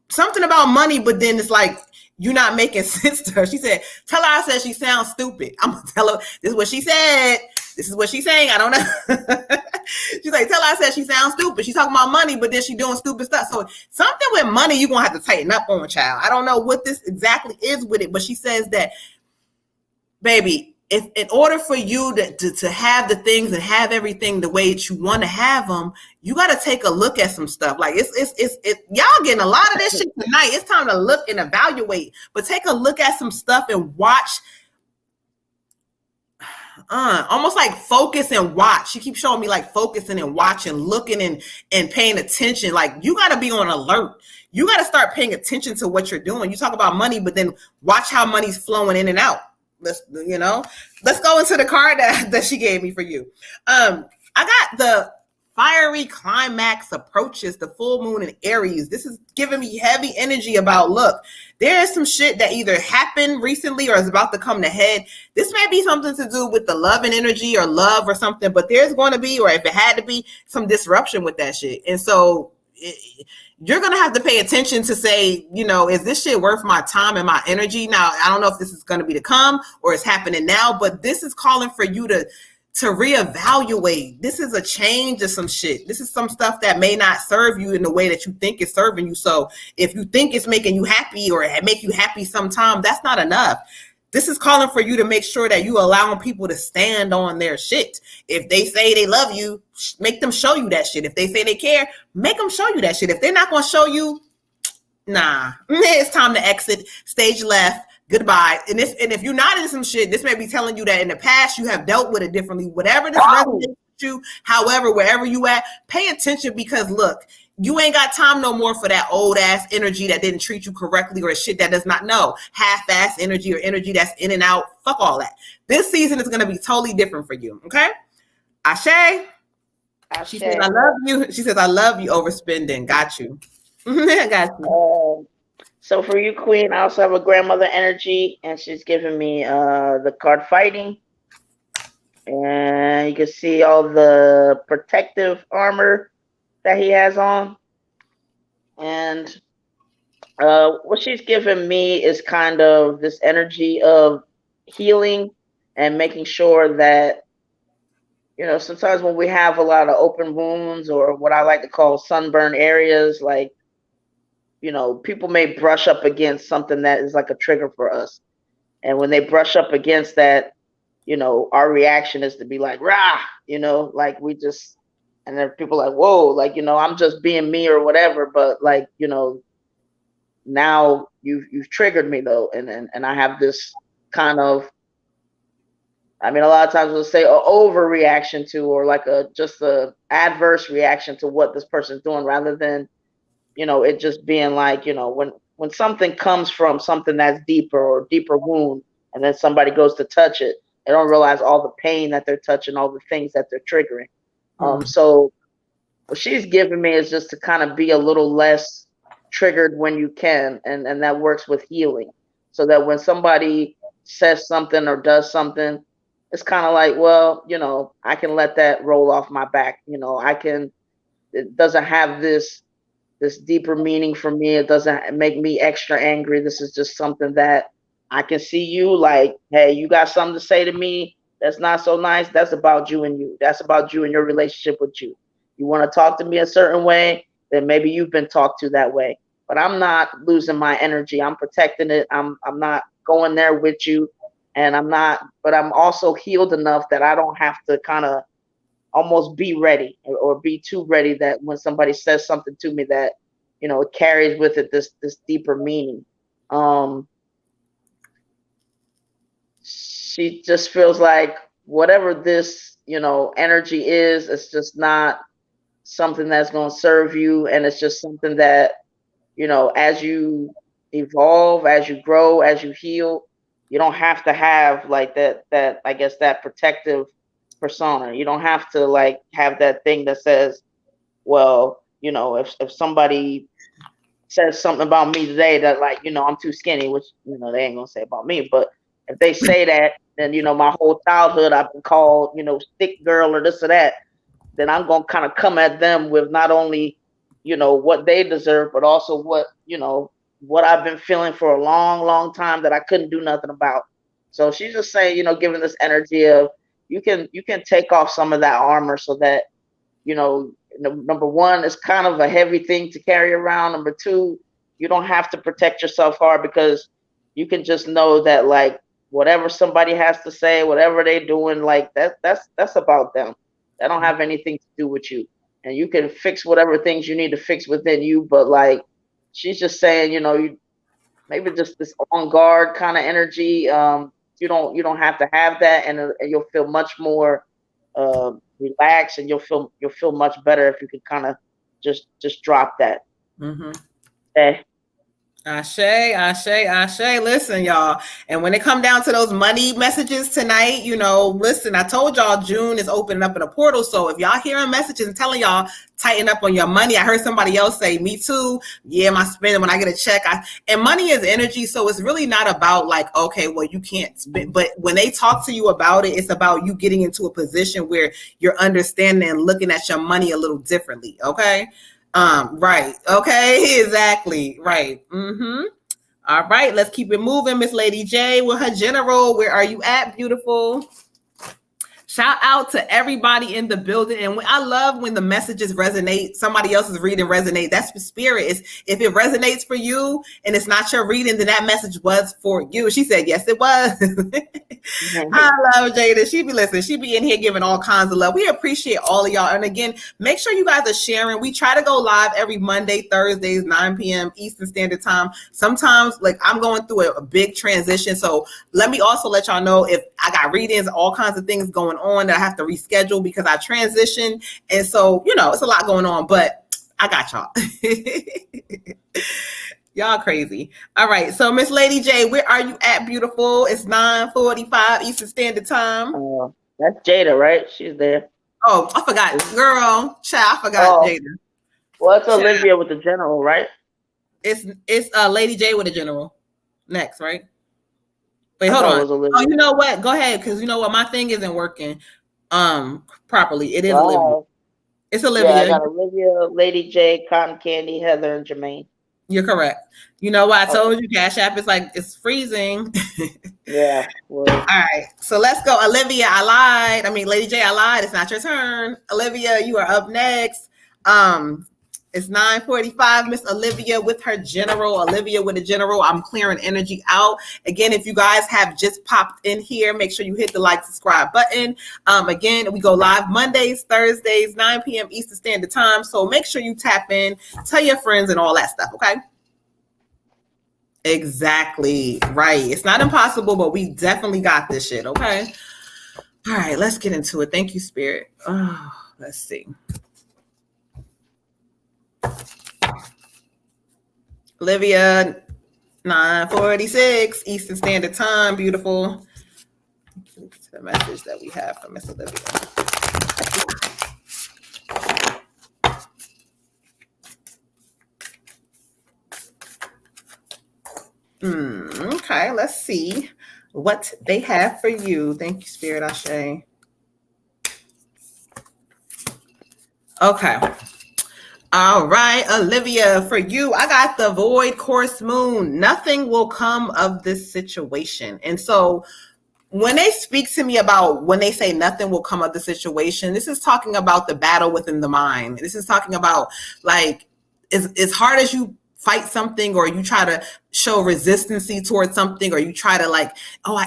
something about money, but then it's like you're not making sense to her. She said, tell her I said she sounds stupid. I'm gonna tell her this is what she said. This is what she's saying. I don't know. She's like, tell her I said she sounds stupid. She's talking about money, but then she's doing stupid stuff. So something with money, you're going to have to tighten up on, child. I don't know what this exactly is with it, but she says that, baby, if in order for you to have the things and have everything the way that you want to have them, you got to take a look at some stuff. Like it's y'all getting a lot of this shit tonight. It's time to look and evaluate, but take a look at some stuff and watch. Almost like focus and watch. She keeps showing me like focusing and watching, looking and paying attention. Like you got to be on alert. You got to start paying attention to what you're doing. You talk about money, but then watch how money's flowing in and out. Let's go into the card that she gave me for you. I got the fiery climax approaches, the full moon in Aries. This is giving me heavy energy about, look, there is some shit that either happened recently or is about to come to head. This may be something to do with the love and energy or love or something, but there's going to be, or if it had to be, some disruption with that shit. And so you're going to have to pay attention to say, is this shit worth my time and my energy? Now, I don't know if this is going to be to come or it's happening now, but this is calling for you to reevaluate. This is a change of some shit. This is some stuff that may not serve you in the way that you think it's serving you. So if you think it's making you happy or make you happy sometime, that's not enough. This is calling for you to make sure that you allowing people to stand on their shit. If they say they love you, make them show you that shit. If they say they care, make them show you that shit. If they're not going to show you, nah, it's time to exit, stage left. Goodbye. And if you're not in some shit, this may be telling you that in the past you have dealt with it differently. Whatever this resonates, you. However, wherever you at, pay attention, because look, you ain't got time no more for that old ass energy that didn't treat you correctly, or shit that does not know. Half-ass energy, or energy that's in and out. Fuck all that. This season is going to be totally different for you. Okay? Ashe. She says, I love you. She says, I love you, overspending. Got you. Got you. So for you, Queen, I also have a grandmother energy, and she's giving me the card fighting. And you can see all the protective armor that he has on. And what she's giving me is kind of this energy of healing and making sure that, you know, sometimes when we have a lot of open wounds, or what I like to call sunburn areas, like, you know, people may brush up against something that is like a trigger for us. And when they brush up against that, you know, our reaction is to be like, rah, you know, like we just, and then people are like, whoa, like, you know, I'm just being me or whatever. But like, you know, now you've triggered me though. And I have this kind of, I mean, a lot of times we'll say an overreaction to, or like just a adverse reaction to what this person's doing, rather than, you know, it just being like, you know, when something comes from something that's deeper, or deeper wound, and then somebody goes to touch it, they don't realize all the pain that they're touching, all the things that they're triggering. So what she's giving me is just to kind of be a little less triggered when you can, and that works with healing, so that when somebody says something or does something, it's kind of like, well, you know, I can let that roll off my back. You know, it doesn't have this deeper meaning for me. It doesn't make me extra angry. This is just something that I can see you like, hey, you got something to say to me that's not so nice. That's about you and you. That's about you and your relationship with you. You want to talk to me a certain way, then maybe you've been talked to that way. But I'm not losing my energy. I'm protecting it. I'm not going there with you. And but I'm also healed enough that I don't have to kind of almost be ready, or be too ready, that when somebody says something to me that, you know, it carries with it this deeper meaning. She just feels like whatever this, you know, energy is, it's just not something that's going to serve you. And it's just something that, you know, as you evolve, as you grow, as you heal, you don't have to have like that I guess that protective persona. You don't have to like have that thing that says, well, you know, if somebody says something about me today that, like, you know, I'm too skinny, which, you know, they ain't gonna say about me, but if they say that, then, you know, my whole childhood I've been called, you know, thick girl or this or that, then I'm gonna kind of come at them with not only, you know, what they deserve, but also what, you know, what I've been feeling for a long, long time that I couldn't do nothing about. So she's just saying, you know, giving this energy of, you can take off some of that armor, so that, you know, number one, it's kind of a heavy thing to carry around. Number two, you don't have to protect yourself hard, because you can just know that, like, whatever somebody has to say, whatever they're doing, like that's about them. That don't have anything to do with you. And you can fix whatever things you need to fix within you. But like, she's just saying, you know, you maybe just this on guard kind of energy. You don't have to have that, and you'll feel much more relaxed, and you'll feel much better if you could kind of just drop that. Okay. Ashe, Ashe, Ashe. Listen, y'all. And when it come down to those money messages tonight, you know, listen, I told y'all June is opening up in a portal. So if y'all hearing messages and telling y'all tighten up on your money, I heard somebody else say, me too. Yeah, my spending when I get a check. And money is energy. So it's really not about like, okay, well, you can't spend. But when they talk to you about it, it's about you getting into a position where you're understanding and looking at your money a little differently. Okay. Right. Okay. Exactly. Right. All right. Let's keep it moving. Miss Lady J with her general. Where are you at, beautiful? Shout out to everybody in the building. And I love when the messages resonate. Somebody else's reading resonate. That's the spirit. If it resonates for you and it's not your reading, then that message was for you. She said, yes, it was. I love Jada. She be listening. She be in here giving all kinds of love. We appreciate all of y'all. And again, make sure you guys are sharing. We try to go live every Monday, Thursdays, 9 p.m. Eastern Standard Time. Sometimes, like, I'm going through a big transition. So let me also let y'all know if I got readings, all kinds of things going on that I have to reschedule because I transitioned. And so, it's a lot going on, but I got y'all. Y'all crazy. All right. So Miss Lady J, where are you at, beautiful? It's 9:45 Eastern Standard Time. That's Jada, right? She's there. Oh, I forgot. Girl, child, I forgot Jada. Well, it's Olivia with the general, right? It's Lady J with the general. Next, right? Wait, hold on. Oh, you know what? Go ahead, because you know what? My thing isn't working properly. It is Olivia. It's Olivia. Yeah, I got Olivia, Lady J, Cotton Candy, Heather, and Jermaine. You're correct. You know what I told you? Cash App is like, it's freezing. Yeah. Well. All right. So let's go. Olivia, I lied. I mean, Lady J, I lied. It's not your turn. Olivia, you are up next. It's 9:45. Miss Olivia with her general. Olivia with a general. I'm clearing energy out. Again, if you guys have just popped in here, make sure you hit the like, subscribe button. Again, we go live Mondays, Thursdays, 9 p.m. Eastern Standard Time. So make sure you tap in, tell your friends and all that stuff, okay? Exactly. Right. It's not impossible, but we definitely got this shit, okay? All right, let's get into it. Thank you, Spirit. Oh, let's see. Olivia, 9:46 Eastern Standard Time. Beautiful. The message that we have from Miss Olivia. Okay, let's see what they have for you. Thank you, Spirit Ashe. Okay. All right, Olivia, for you, I got the void course moon. Nothing will come of this situation. And so when they speak to me about when they say nothing will come of the situation, this is talking about the battle within the mind. This is talking about like as hard as you fight something or you try to show resistance towards something or you try to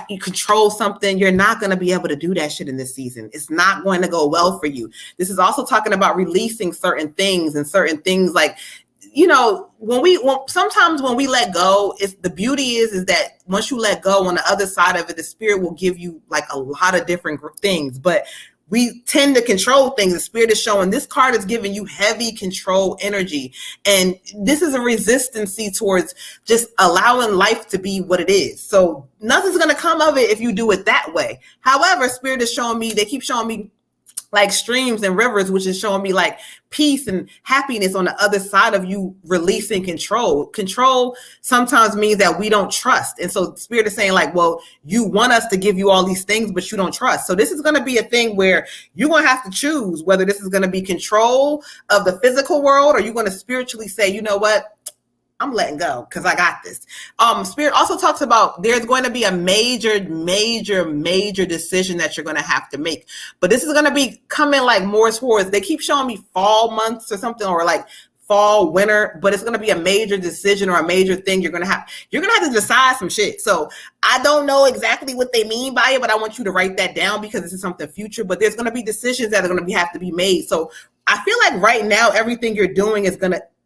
you control something, you're not going to be able to do that shit in this season. It's not going to go well for you. This is also talking about releasing certain things and certain things like, sometimes when we let go, it's the beauty is that once you let go, on the other side of it, the spirit will give you like a lot of different things, but we tend to control things. The spirit is showing this card is giving you heavy control energy. And this is a resistance towards just allowing life to be what it is. So nothing's going to come of it if you do it that way. However, spirit is showing me, they keep showing me like streams and rivers, which is showing me like peace and happiness on the other side of you releasing control. Control sometimes means that we don't trust. And so spirit is saying like, well, you want us to give you all these things, but you don't trust. So this is going to be a thing where you're going to have to choose whether this is going to be control of the physical world or you're going to spiritually say, you know what? I'm letting go because I got this. Spirit also talks about there's going to be a major decision that you're going to have to make. But this is going to be coming like more towards, they keep showing me fall months or something, or like fall, winter, but it's going to be a major decision or a major thing you're going to have to decide some shit. So I don't know exactly what they mean by it, but I want you to write that down because this is something future, but there's going to be decisions that are going to have to be made. So I feel like right now, everything you're doing is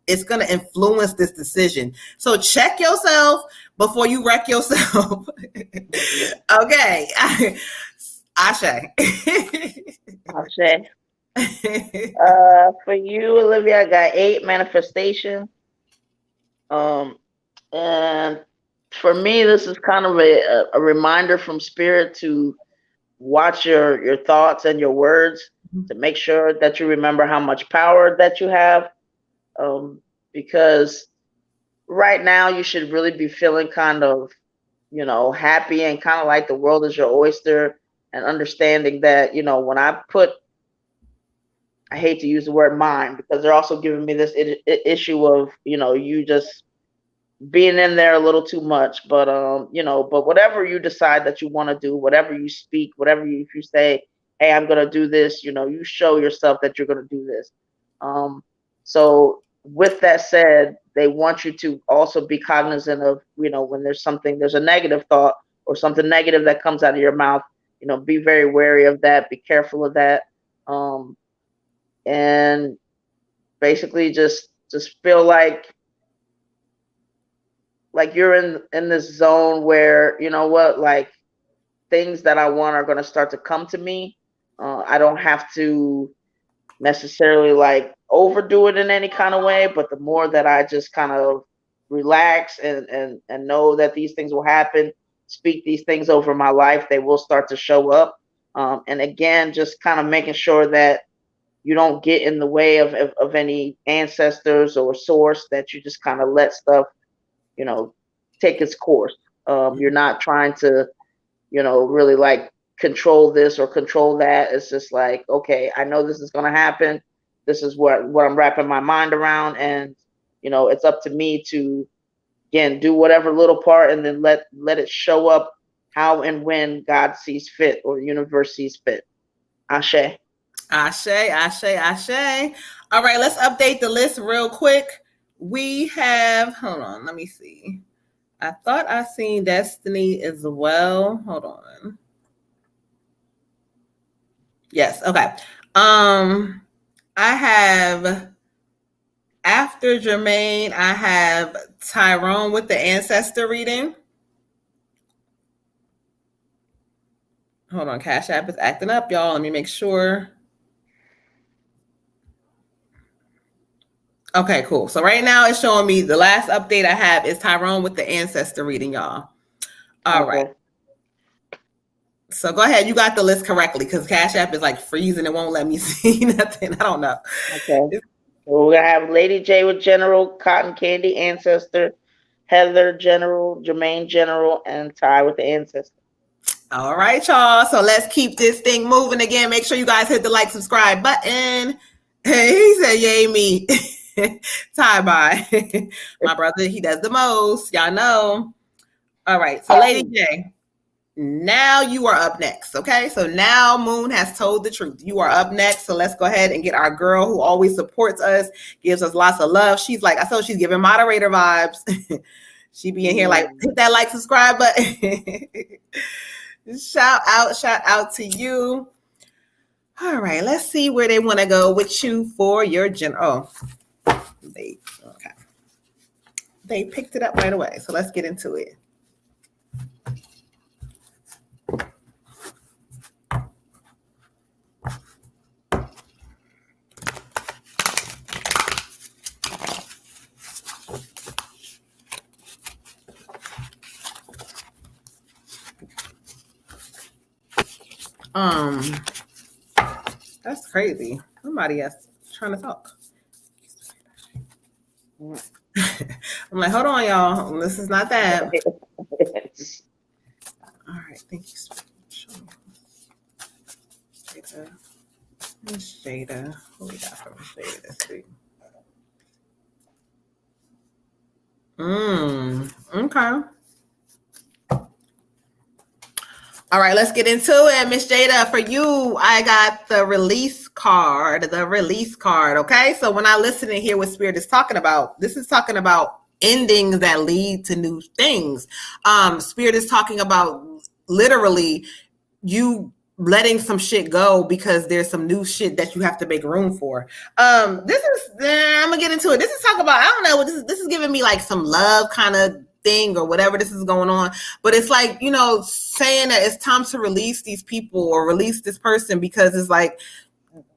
it's going to influence this decision. So check yourself before you wreck yourself. Okay. Ashe. Ashe. For you, Olivia, I got 8 manifestation. And for me, this is kind of a reminder from spirit to watch your thoughts and your words to make sure that you remember how much power that you have. Because right now you should really be feeling kind of, happy and kind of like the world is your oyster, and understanding that, when I hate to use the word mind because they're also giving me this issue of, you just being in there a little too much, but, but whatever you decide that you want to do, whatever you speak, if you say, hey, I'm going to do this, you show yourself that you're going to do this. So with that said, they want you to also be cognizant of, when there's a negative thought or something negative that comes out of your mouth, be very wary of that, be careful of that. And basically just feel like you're in this zone where, like things that I want are going to start to come to me. I don't have to necessarily like overdo it in any kind of way, but the more that I just kind of relax and know that these things will happen, speak these things over my life, they will start to show up. And again, just kind of making sure that you don't get in the way of any ancestors or source, that you just kind of let stuff, you know, take its course. You're not trying to, really like control this or control that. It's just like, okay, I know this is going to happen. This is what I'm wrapping my mind around. And, it's up to me to, again, do whatever little part, and then let it show up how and when God sees fit or the universe sees fit. Ashe. Ashe, ashe, ashe. All right, let's update the list real quick. We have, hold on, let me see. I thought I seen Destiny as well. Hold on. Yes, okay. I have, after Jermaine, I have Tyrone with the ancestor reading. Hold on, Cash App is acting up, y'all. Let me make sure. Okay, cool. So right now it's showing me the last update I have is Tyrone with the ancestor reading, y'all. All right. So go ahead. You got the list correctly, because Cash App is like freezing. It won't let me see nothing. I don't know. Okay. Well, we're going to have Lady J with General, Cotton Candy, Ancestor, Heather, General, Jermaine, General, and Ty with the Ancestor. All right, y'all. So let's keep this thing moving again. Make sure you guys hit the like, subscribe button. Hey, he said, yay me. Ty bye. My brother, he does the most. Y'all know. All right. So Lady J, now you are up next. Okay. So now Moon has told the truth. You are up next. So let's go ahead and get our girl who always supports us, gives us lots of love. She's like, I told she's giving moderator vibes. She be in here like, hit that like, subscribe button. Shout out to you. All right, let's see where they want to go with you for your general. Oh, they picked it up right away. So let's get into it. That's crazy. Somebody else trying to talk. I'm like, hold on, y'all. This is not that. All right, thank you so much. Miss Jada. Who we got from Miss Jada this week? Okay. All right, let's get into it. Miss Jada, for you, I got the release card. Okay. So when I listen and hear what Spirit is talking about, this is talking about endings that lead to new things. Spirit is talking about literally you letting some shit go because there's some new shit that you have to make room for. I'm gonna get into it. This is talking about, I don't know, this is giving me like some love kind of thing or whatever this is going on, but it's like, saying that it's time to release these people or release this person, because it's like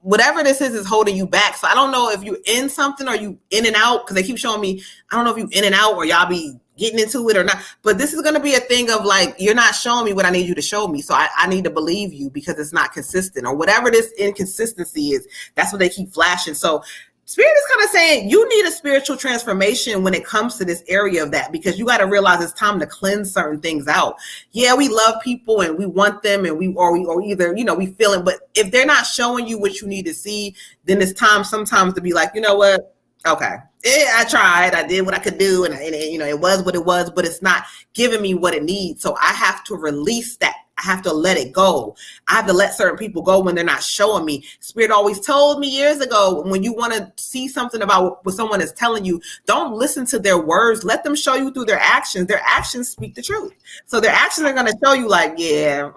whatever this is holding you back. So I don't know if you in something or you in and out, because they keep showing me, I don't know if you in and out or y'all be getting into it or not, but this is going to be a thing of like, you're not showing me what I need you to show me. So I need to believe you because it's not consistent, or whatever this inconsistency is. That's what they keep flashing. So Spirit is kind of saying you need a spiritual transformation when it comes to this area of that, because you got to realize it's time to cleanse certain things out. Yeah, we love people and we want them, and we either, we feel it, but if they're not showing you what you need to see, then it's time sometimes to be like, you know what? Okay, I tried, I did what I could do, and it was what it was, but it's not giving me what it needs. So I have to release that. I have to let it go. I have to let certain people go when they're not showing me. Spirit always told me years ago, when you want to see something about what someone is telling you, don't listen to their words. Let them show you through their actions. Their actions speak the truth. So their actions are going to show you like, yeah,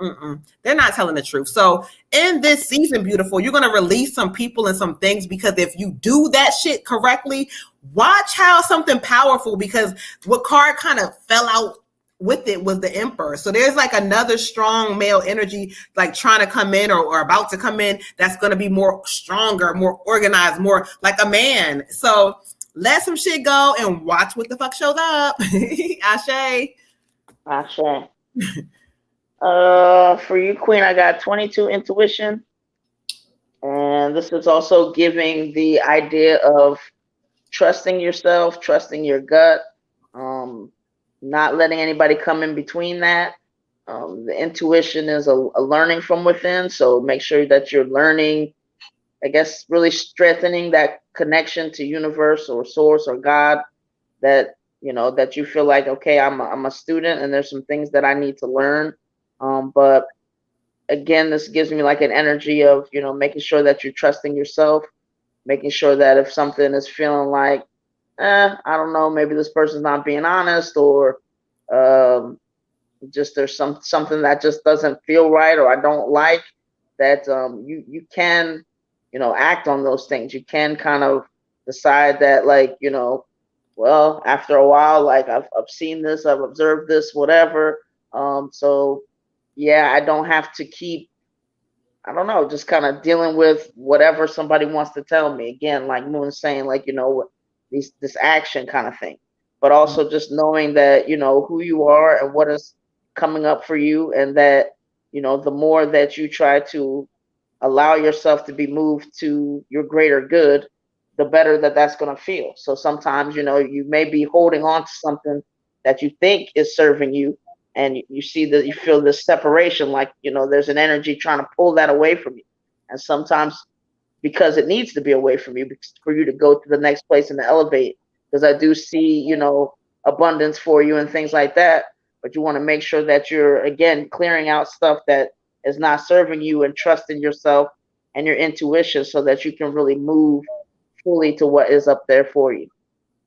they're not telling the truth. So in this season, beautiful, you're going to release some people and some things, because if you do that shit correctly, watch how something powerful, because what card kind of fell out with it was the Emperor. So there's like another strong male energy like trying to come in or about to come in that's going to be more stronger, more organized, more like a man. So let some shit go and watch what the fuck shows up. Ashe. Ashe. For you, Queen, I got 22 intuition. And this is also giving the idea of trusting yourself, trusting your gut, not letting anybody come in between that. The intuition is a learning from within. So make sure that you're learning, I guess, really strengthening that connection to universe or source or God, that, you know, that you feel like, okay, I'm a student and there's some things that I need to learn. But again, this gives me like an energy of, you know, making sure that you're trusting yourself, making sure that if something is feeling like, I don't know, maybe this person's not being honest, or just there's something that just doesn't feel right, or I don't like, that you can, you know, act on those things. You can kind of decide that, like, you know, well, after a while, like I've seen this, I've observed this, whatever. So yeah, I don't have to keep, I don't know, just kind of dealing with whatever somebody wants to tell me. Again, like Moon's saying, like, you know, this action kind of thing, but also just knowing that, you know, who you are and what is coming up for you, and that, you know, the more that you try to allow yourself to be moved to your greater good, the better that that's going to feel. So sometimes, you know, you may be holding on to something that you think is serving you, and you see that you feel this separation, like, you know, there's an energy trying to pull that away from you. And sometimes, because it needs to be away from you, for you to go to the next place and to elevate, because I do see, you know, abundance for you and things like that, but you want to make sure that you're, again, clearing out stuff that is not serving you, and trusting yourself and your intuition so that you can really move fully to what is up there for you.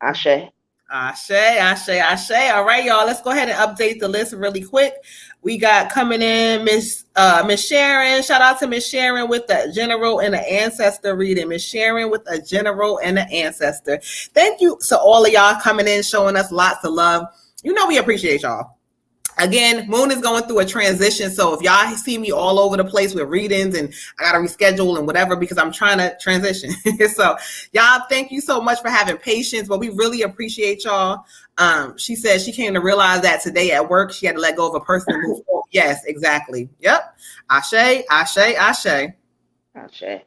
Ashe. Ashe, Ashe, Ashe. All right, y'all. Let's go ahead and update the list really quick. We got coming in Miss Sharon. Shout out to Miss Sharon with the general and the ancestor reading. Miss Sharon with a general and an ancestor. Thank you to all of y'all coming in, showing us lots of love. You know we appreciate y'all. Again, Moon is going through a transition, so if y'all see me all over the place with readings and I got to reschedule and whatever because I'm trying to transition. So y'all, thank you so much for having patience, but we really appreciate y'all. She said she came to realize that today at work she had to let go of a person and move forward. Yes, exactly. Yep. Ashe, Ashe, Ashe. Ashe.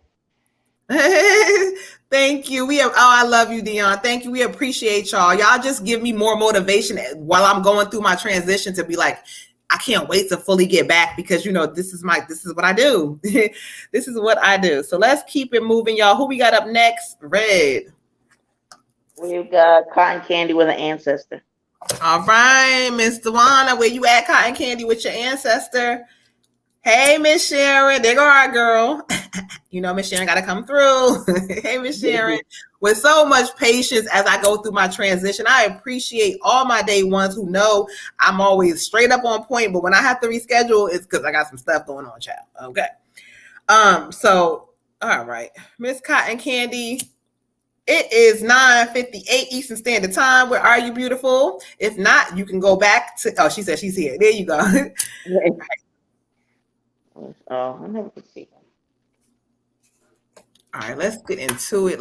Thank you. I love you, Dion. Thank you. We appreciate y'all. Y'all just give me more motivation while I'm going through my transition to be like, I can't wait to fully get back, because you know this is what I do. This is what I do. So let's keep it moving, y'all. Who we got up next? Red. We've got Cotton Candy with an ancestor. All right, Miss Dewana, where you at, Cotton Candy, with your ancestor? Hey, Miss Sharon. There go our girl. You know, Miss Sharon got to come through. Hey, Miss Sharon. With so much patience as I go through my transition, I appreciate all my day ones who know I'm always straight up on point. But when I have to reschedule, it's because I got some stuff going on, child. Okay. So, all right. Miss Cotton Candy, it is 9:58 Eastern Standard Time. Where are you, beautiful? If not, you can go back to, oh, she said she's here. There you go. Oh, I never could see. All right, let's get into it.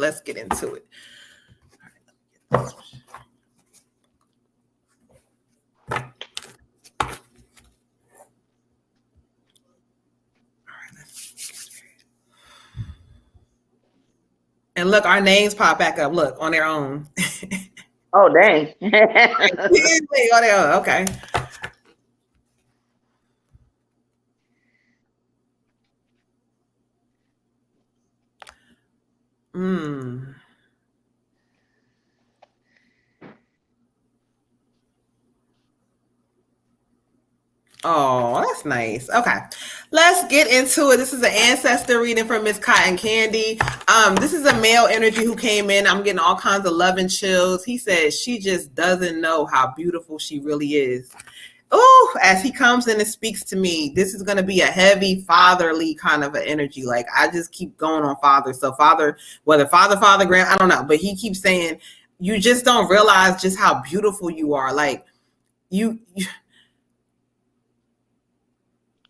All right, and look, our names pop back up. Look, on their own. Oh, dang. On their own. Okay. Oh, that's nice. Okay, let's get into it. This is an ancestor reading from Miss Cotton Candy. This is a male energy who came in. I'm getting all kinds of love and chills. He says she just doesn't know how beautiful she really is. Oh, as he comes in and speaks to me, this is going to be a heavy fatherly kind of an energy. Like, I just keep going on father. So father, whether father, grand, I don't know. But he keeps saying, you just don't realize just how beautiful you are. Like, you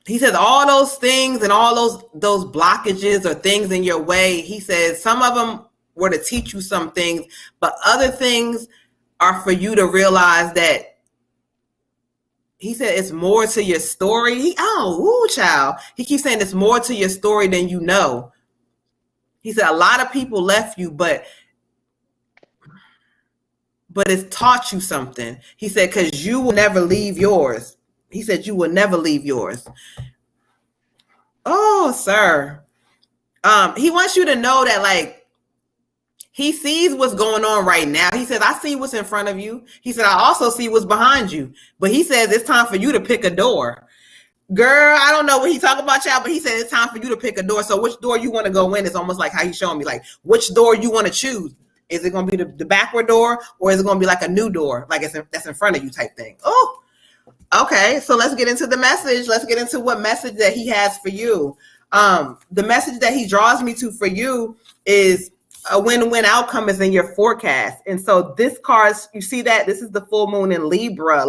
he says all those things and all those blockages or things in your way, he says some of them were to teach you some things, but other things are for you to realize that he said it's more to your story. Child. He keeps saying it's more to your story than you know. He said a lot of people left you, but it's taught you something. He said, because you will never leave yours. He said, you will never leave yours. Oh, sir. He wants you to know that, like, he sees what's going on right now. He says, I see what's in front of you. He said, I also see what's behind you. But he says, it's time for you to pick a door. Girl, I don't know what he talking about, y'all, but he said it's time for you to pick a door. So which door you want to go in? It's almost like how he's showing me, like, which door you want to choose. Is it going to be the backward door, or is it going to be like a new door, like that's in front of you type thing? Oh, okay. So let's get into the message. Let's get into what message that he has for you. The message that he draws me to for you is a win-win outcome is in your forecast. And so this card, you see that this is the full moon in Libra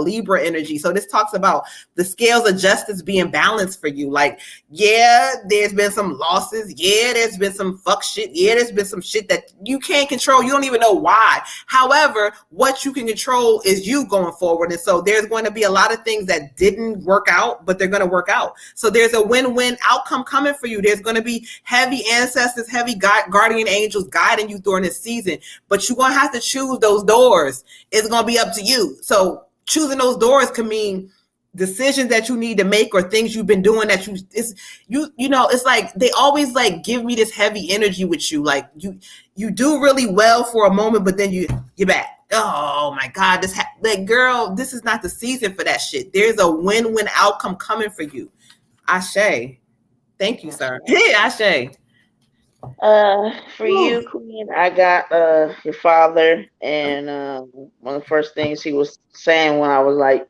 energy. So this talks about the scales of justice being balanced for you. Like, yeah, there's been some losses. Yeah, there's been some fuck shit. Yeah, there's been some shit that you can't control. You don't even know why. However, what you can control is you going forward. And so there's going to be a lot of things that didn't work out, but they're going to work out. So there's a win-win outcome coming for you. There's going to be heavy ancestors, heavy guardian angels guiding you during this season, but you're going to have to choose those doors. It's going to be up to you. So choosing those doors can mean decisions that you need to make or things you've been doing that it's like they always like give me this heavy energy with you. Like you do really well for a moment, but then you're back. Oh my God, like, girl, this is not the season for that shit. There's a win-win outcome coming for you. Ashe. Thank you, sir. Hey, Ashe. For you, Queen, I got your father, and one of the first things he was saying when I was like,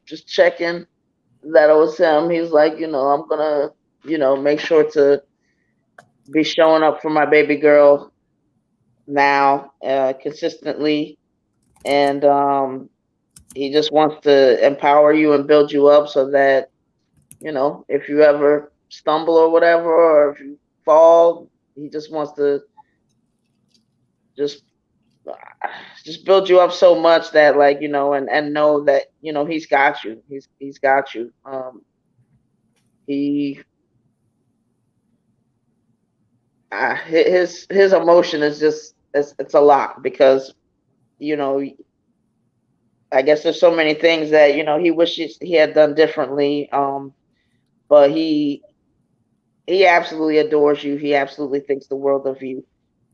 just checking that it was him. He was like, I'm gonna, make sure to be showing up for my baby girl now, consistently, and he just wants to empower you and build you up so that, if you ever stumble or whatever, or if you fall, he just wants to just build you up so much that, like, and know that, he's got you. He's got you. His emotion is just, it's a lot, because, I guess there's so many things that, he wishes he had done differently. But he absolutely adores you. He absolutely thinks the world of you,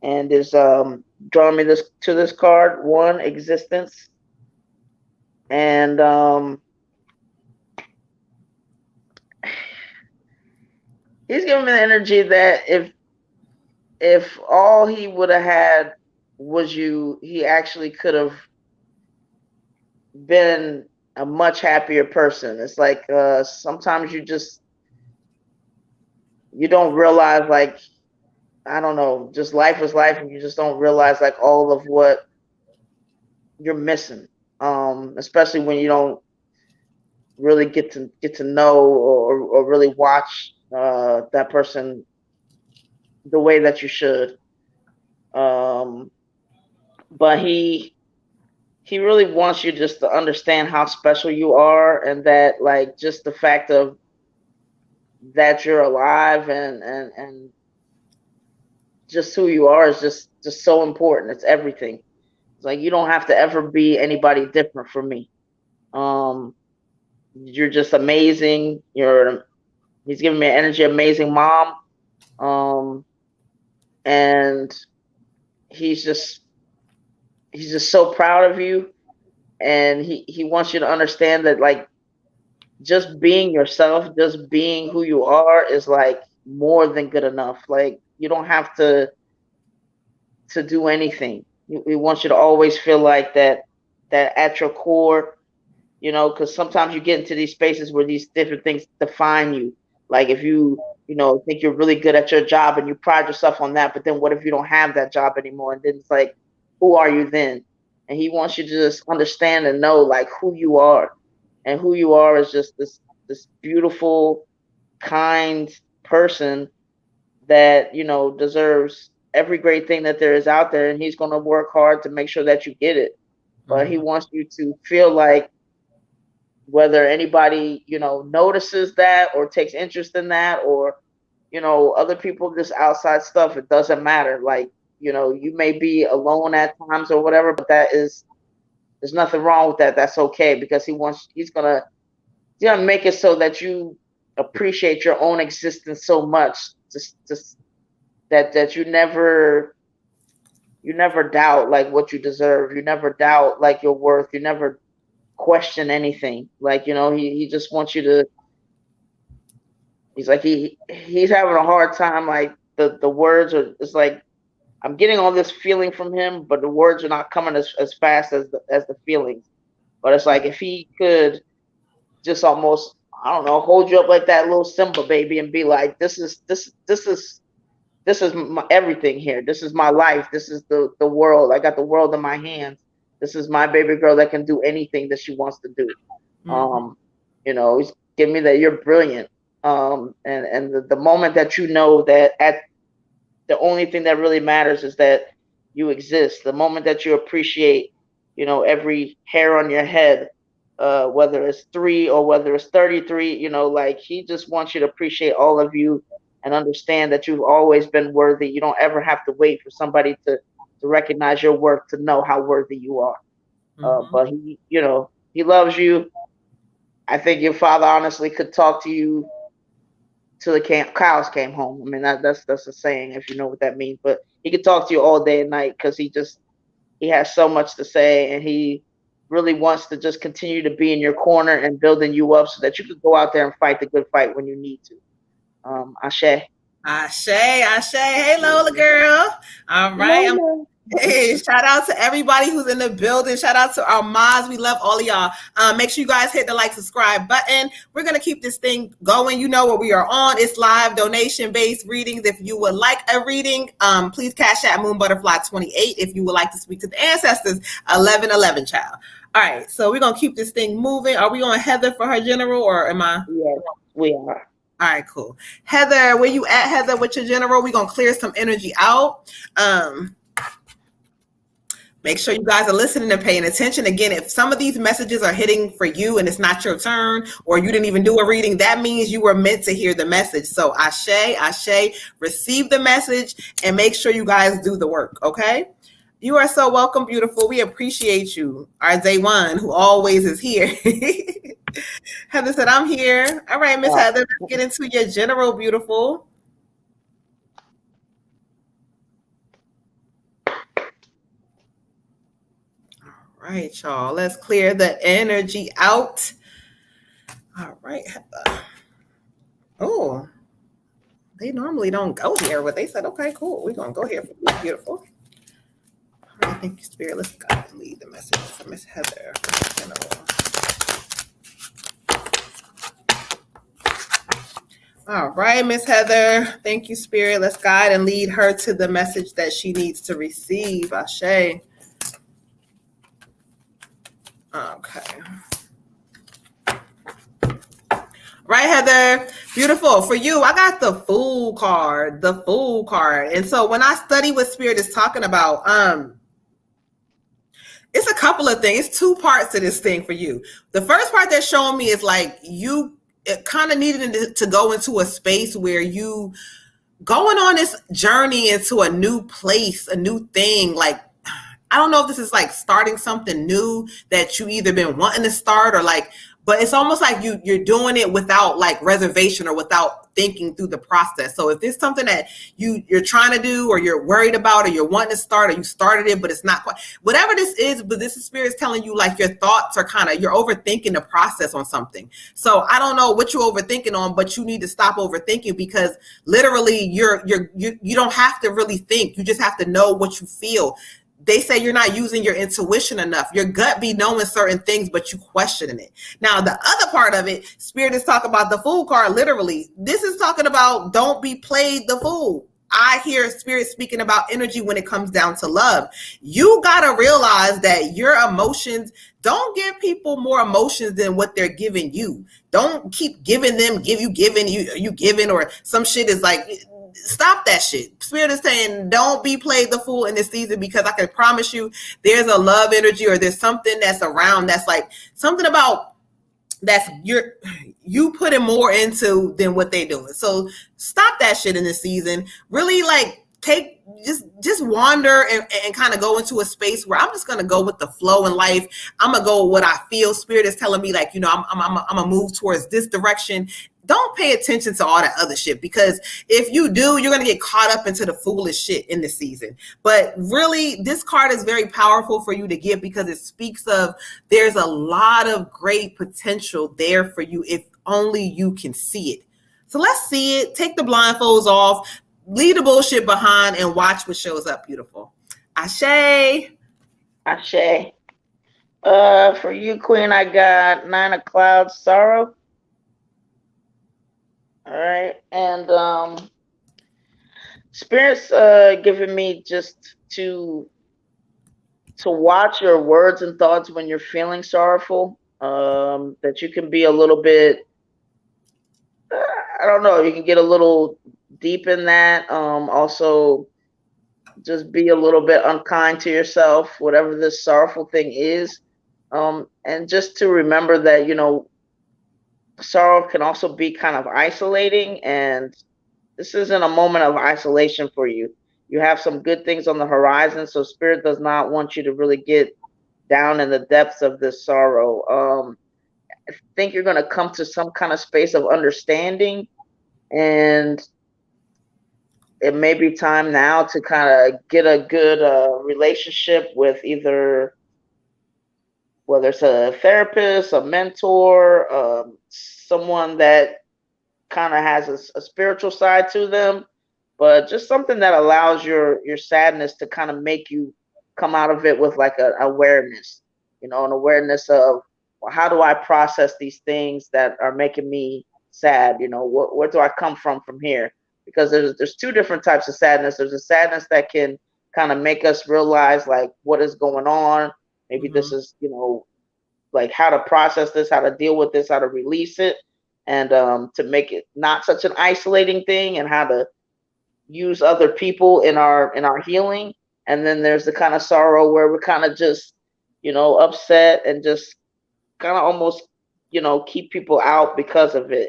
and is drawing me this card, one, existence, and he's giving me the energy that if all he would have had was you, he actually could have been a much happier person. It's like sometimes you don't realize, like, I don't know, just life is life, and you just don't realize, like, all of what you're missing. Especially when you don't really get to know or really watch that person the way that you should. But he really wants you just to understand how special you are, and that, like, just the fact of that you're alive and just who you are is just so important. It's everything. It's like, you don't have to ever be anybody different from me. You're just amazing. He's giving me an energy, amazing mom. And he's just so proud of you, and he wants you to understand that, like, just being yourself, just being who you are is, like, more than good enough. Like, you don't have to do anything. He wants you to always feel like that at your core, because sometimes you get into these spaces where these different things define you. Like, if you think you're really good at your job and you pride yourself on that, but then what if you don't have that job anymore? And then it's like, who are you then? And he wants you to just understand and know, like, who you are. And who you are is just this beautiful kind person that, deserves every great thing that there is out there, and he's going to work hard to make sure that you get it. But he wants you to feel like, whether anybody, notices that or takes interest in that, or, other people, just outside stuff, it doesn't matter. Like, you may be alone at times or whatever, but there's nothing wrong with that. That's okay, because he's gonna make it so that you appreciate your own existence so much, just that you never doubt like what you deserve. You never doubt like your worth. You never question anything. Like, he just wants you to. He's like he's having a hard time. Like the words are. It's like I'm getting all this feeling from him, but the words are not coming as fast as the feelings. But it's like if he could just almost, I don't know, hold you up like that little Simba baby and be like, this is my everything here. This is my life. This is the world. I got the world in my hands. This is my baby girl that can do anything that she wants to do. He's giving me that you're brilliant. And the moment that you know that the only thing that really matters is that you exist. The moment that you appreciate, every hair on your head, whether it's 3 or whether it's 33, like he just wants you to appreciate all of you and understand that you've always been worthy. You don't ever have to wait for somebody to recognize your worth to know how worthy you are. But he loves you. I think your father honestly could talk to you till the cows came home. I mean, that's a saying, if you know what that means. But he could talk to you all day and night, because he has so much to say, and he really wants to just continue to be in your corner and building you up so that you could go out there and fight the good fight when you need to. Ashe. Ashe. Hey, Lola girl. All right. Hey, shout out to everybody who's in the building. Shout out to our mods. We love all of y'all. Make sure you guys hit the like, subscribe button. We're going to keep this thing going. You know what we are on. It's live donation-based readings. If you would like a reading, please cash at Moon Butterfly 28. If you would like to speak to the ancestors, 1111 child. All right, so we're going to keep this thing moving. Are we on Heather for her general, or am I? Yes, we are. All right, cool. Heather, where you at, Heather, with your general? We're going to clear some energy out. Make sure you guys are listening and paying attention. Again, if some of these messages are hitting for you and it's not your turn, or you didn't even do a reading, that means you were meant to hear the message. So Ashe, receive the message and make sure you guys do the work, okay? You are so welcome, beautiful. We appreciate you. Our Day One, who always is here. Heather said, I'm here. All right, Miss Heather, let's get into your general, beautiful. All right, y'all. Let's clear the energy out. All right, Heather. Oh, they normally don't go here, but they said, okay, cool. We're going to go here for you, beautiful. All right, thank you, Spirit. Let's go and lead the message for Miss Heather. All right, Miss Heather. Thank you, Spirit. Let's guide and lead her to the message that she needs to receive. Ashe. Okay. Right, Heather. Beautiful. For you, I got the Fool card. The Fool card. And so when I study what Spirit is talking about, it's a couple of things. It's 2 parts to this thing for you. The first part that's showing me is like you kind of needed to go into a space where you going on this journey into a new place, a new thing. Like, I don't know if this is like starting something new that you either been wanting to start, or like, but it's almost like you're doing it without like reservation or without thinking through the process. So if it's something that you're trying to do, or you're worried about, or you're wanting to start, or you started it, but it's not quite, whatever this is, but this Spirit's telling you like your thoughts are you're overthinking the process on something. So I don't know what you're overthinking on, but you need to stop overthinking, because literally you don't have to really think. You just have to know what you feel. They say you're not using your intuition enough. Your gut be knowing certain things, but you questioning it. Now, the other part of it, Spirit is talking about the Fool card. Literally, this is talking about don't be played the fool. I hear spirit speaking about energy when it comes down to love. You got to realize that your emotions, don't give people more emotions than what they're giving you. Don't keep giving them, you giving, or some shit is like, stop that shit. Spirit is saying, don't be played the fool in this season, because I can promise you there's a love energy, or there's something that's around that's like something about that's you putting more into than what they doing. So stop that shit in this season. Really, like, take just wander and kind of go into a space where I'm just gonna go with the flow in life. I'm gonna go with what I feel. Spirit is telling me, like, I'm gonna move towards this direction. Don't pay attention to all that other shit, because if you do, you're going to get caught up into the foolish shit in this season. But really, this card is very powerful for you to get, because it speaks of there's a lot of great potential there for you if only you can see it. So let's see it. Take the blindfolds off, leave the bullshit behind, and watch what shows up, beautiful. Ashe. Ashe. For you, Queen, I got 9 of Clouds, Sorrow. All right, and Spirit's giving me just to watch your words and thoughts when you're feeling sorrowful. That you can be a little bit, I don't know, you can get a little deep in that. Also, just be a little bit unkind to yourself, whatever this sorrowful thing is. And just to remember that, sorrow can also be kind of isolating, and this isn't a moment of isolation for you. You have some good things on the horizon, so Spirit does not want you to really get down in the depths of this sorrow. I think you're going to come to some kind of space of understanding, and it may be time now to kind of get a good relationship with either, whether it's a therapist, a mentor, someone that kind of has a spiritual side to them, but just something that allows your sadness to kind of make you come out of it with like an awareness, an awareness of, well, how do I process these things that are making me sad? Where do I come from here? Because there's two different types of sadness. There's a sadness that can kind of make us realize like what is going on. Maybe this is, like how to process this, how to deal with this, how to release it, and to make it not such an isolating thing, and how to use other people in our healing. And then there's the kind of sorrow where we're kind of just, upset and just kind of almost, keep people out because of it.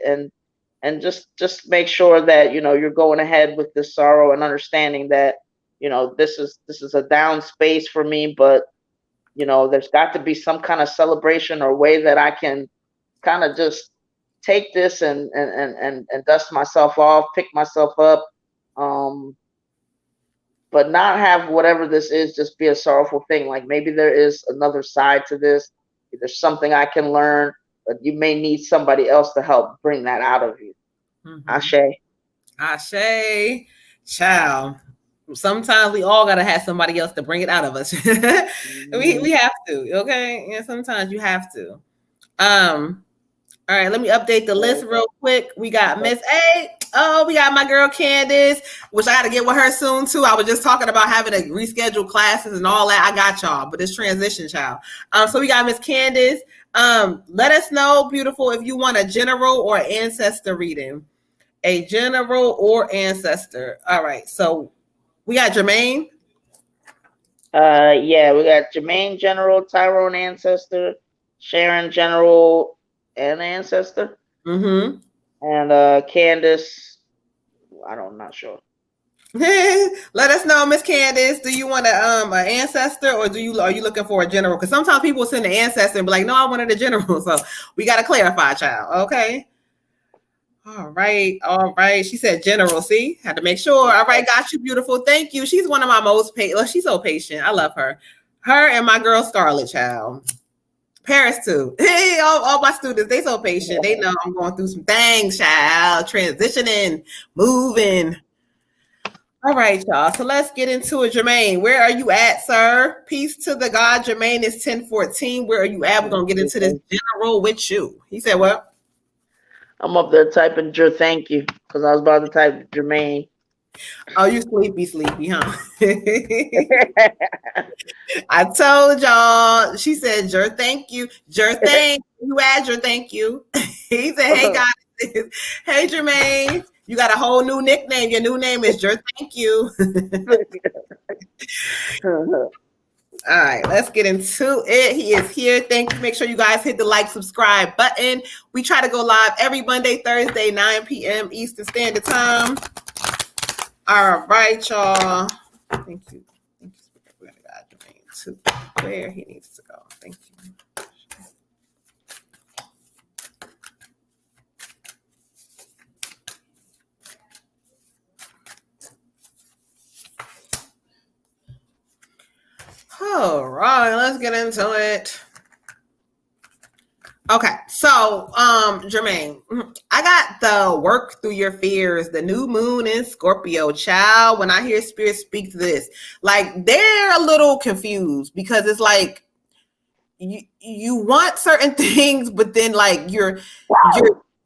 And just make sure that, you're going ahead with this sorrow and understanding that, this is a down space for me, but there's got to be some kind of celebration or way that I can kind of just take this and dust myself off, pick myself up, but not have whatever this is just be a sorrowful thing. Like maybe there is another side to this. There's something I can learn, but you may need somebody else to help bring that out of you. Ashe. Ashe. Child. Sometimes we all gotta have somebody else to bring it out of us. we have to, okay? And sometimes you have to. All right, let me update the list real quick. We got Miss A. Oh, we got my girl Candace, which I got to get with her soon too. I was just talking about having to reschedule classes and all that. I got y'all, but it's transition, child. So we got Miss Candace. Let us know, beautiful, if you want a general or ancestor reading. A general or ancestor. All right, so we got Jermaine. Yeah, we got Jermaine General, Tyrone Ancestor, Sharon General and Ancestor. Mm-hmm. And Candace, I'm not sure. Let us know, Miss Candace. Do you want an ancestor, or are you looking for a general? Because sometimes people send an ancestor and be like, no, I wanted a general. So we got to clarify, child. Okay. All right. She said general. See, had to make sure. All right, got you, beautiful. Thank you. She's one of my most patient. She's so patient. I love her. Her and my girl Scarlett, child. Paris too. Hey, all my students, they so patient. They know I'm going through some things, child. Transitioning, moving. All right, y'all. So let's get into it. Jermaine, where are you at, sir? Peace to the God. Jermaine is 1014. Where are you at? We're going to get into this general with you. He said what? I'm up there typing thank you, because I was about to type Jermaine. Oh, you sleepy, huh? I told y'all. She said, "Jer, thank you, Jer, thank you, add your thank you." He said, "Hey guys, hey Jermaine, you got a whole new nickname. Your new name is Jer, thank you." All right, let's get into it. He is here. Thank you. Make sure you guys hit the like, subscribe button. We try to go live every Monday, Thursday, 9 p.m. Eastern Standard Time. All right, y'all. Thank you. Thank you. We're gonna guide Jermaine to where he needs to go. Thank you. All right, let's get into it. Okay, so Jermaine, I got the work through your fears, the new moon in Scorpio, child. When I hear spirit speak to this, like they're a little confused because it's like you want certain things, but then like you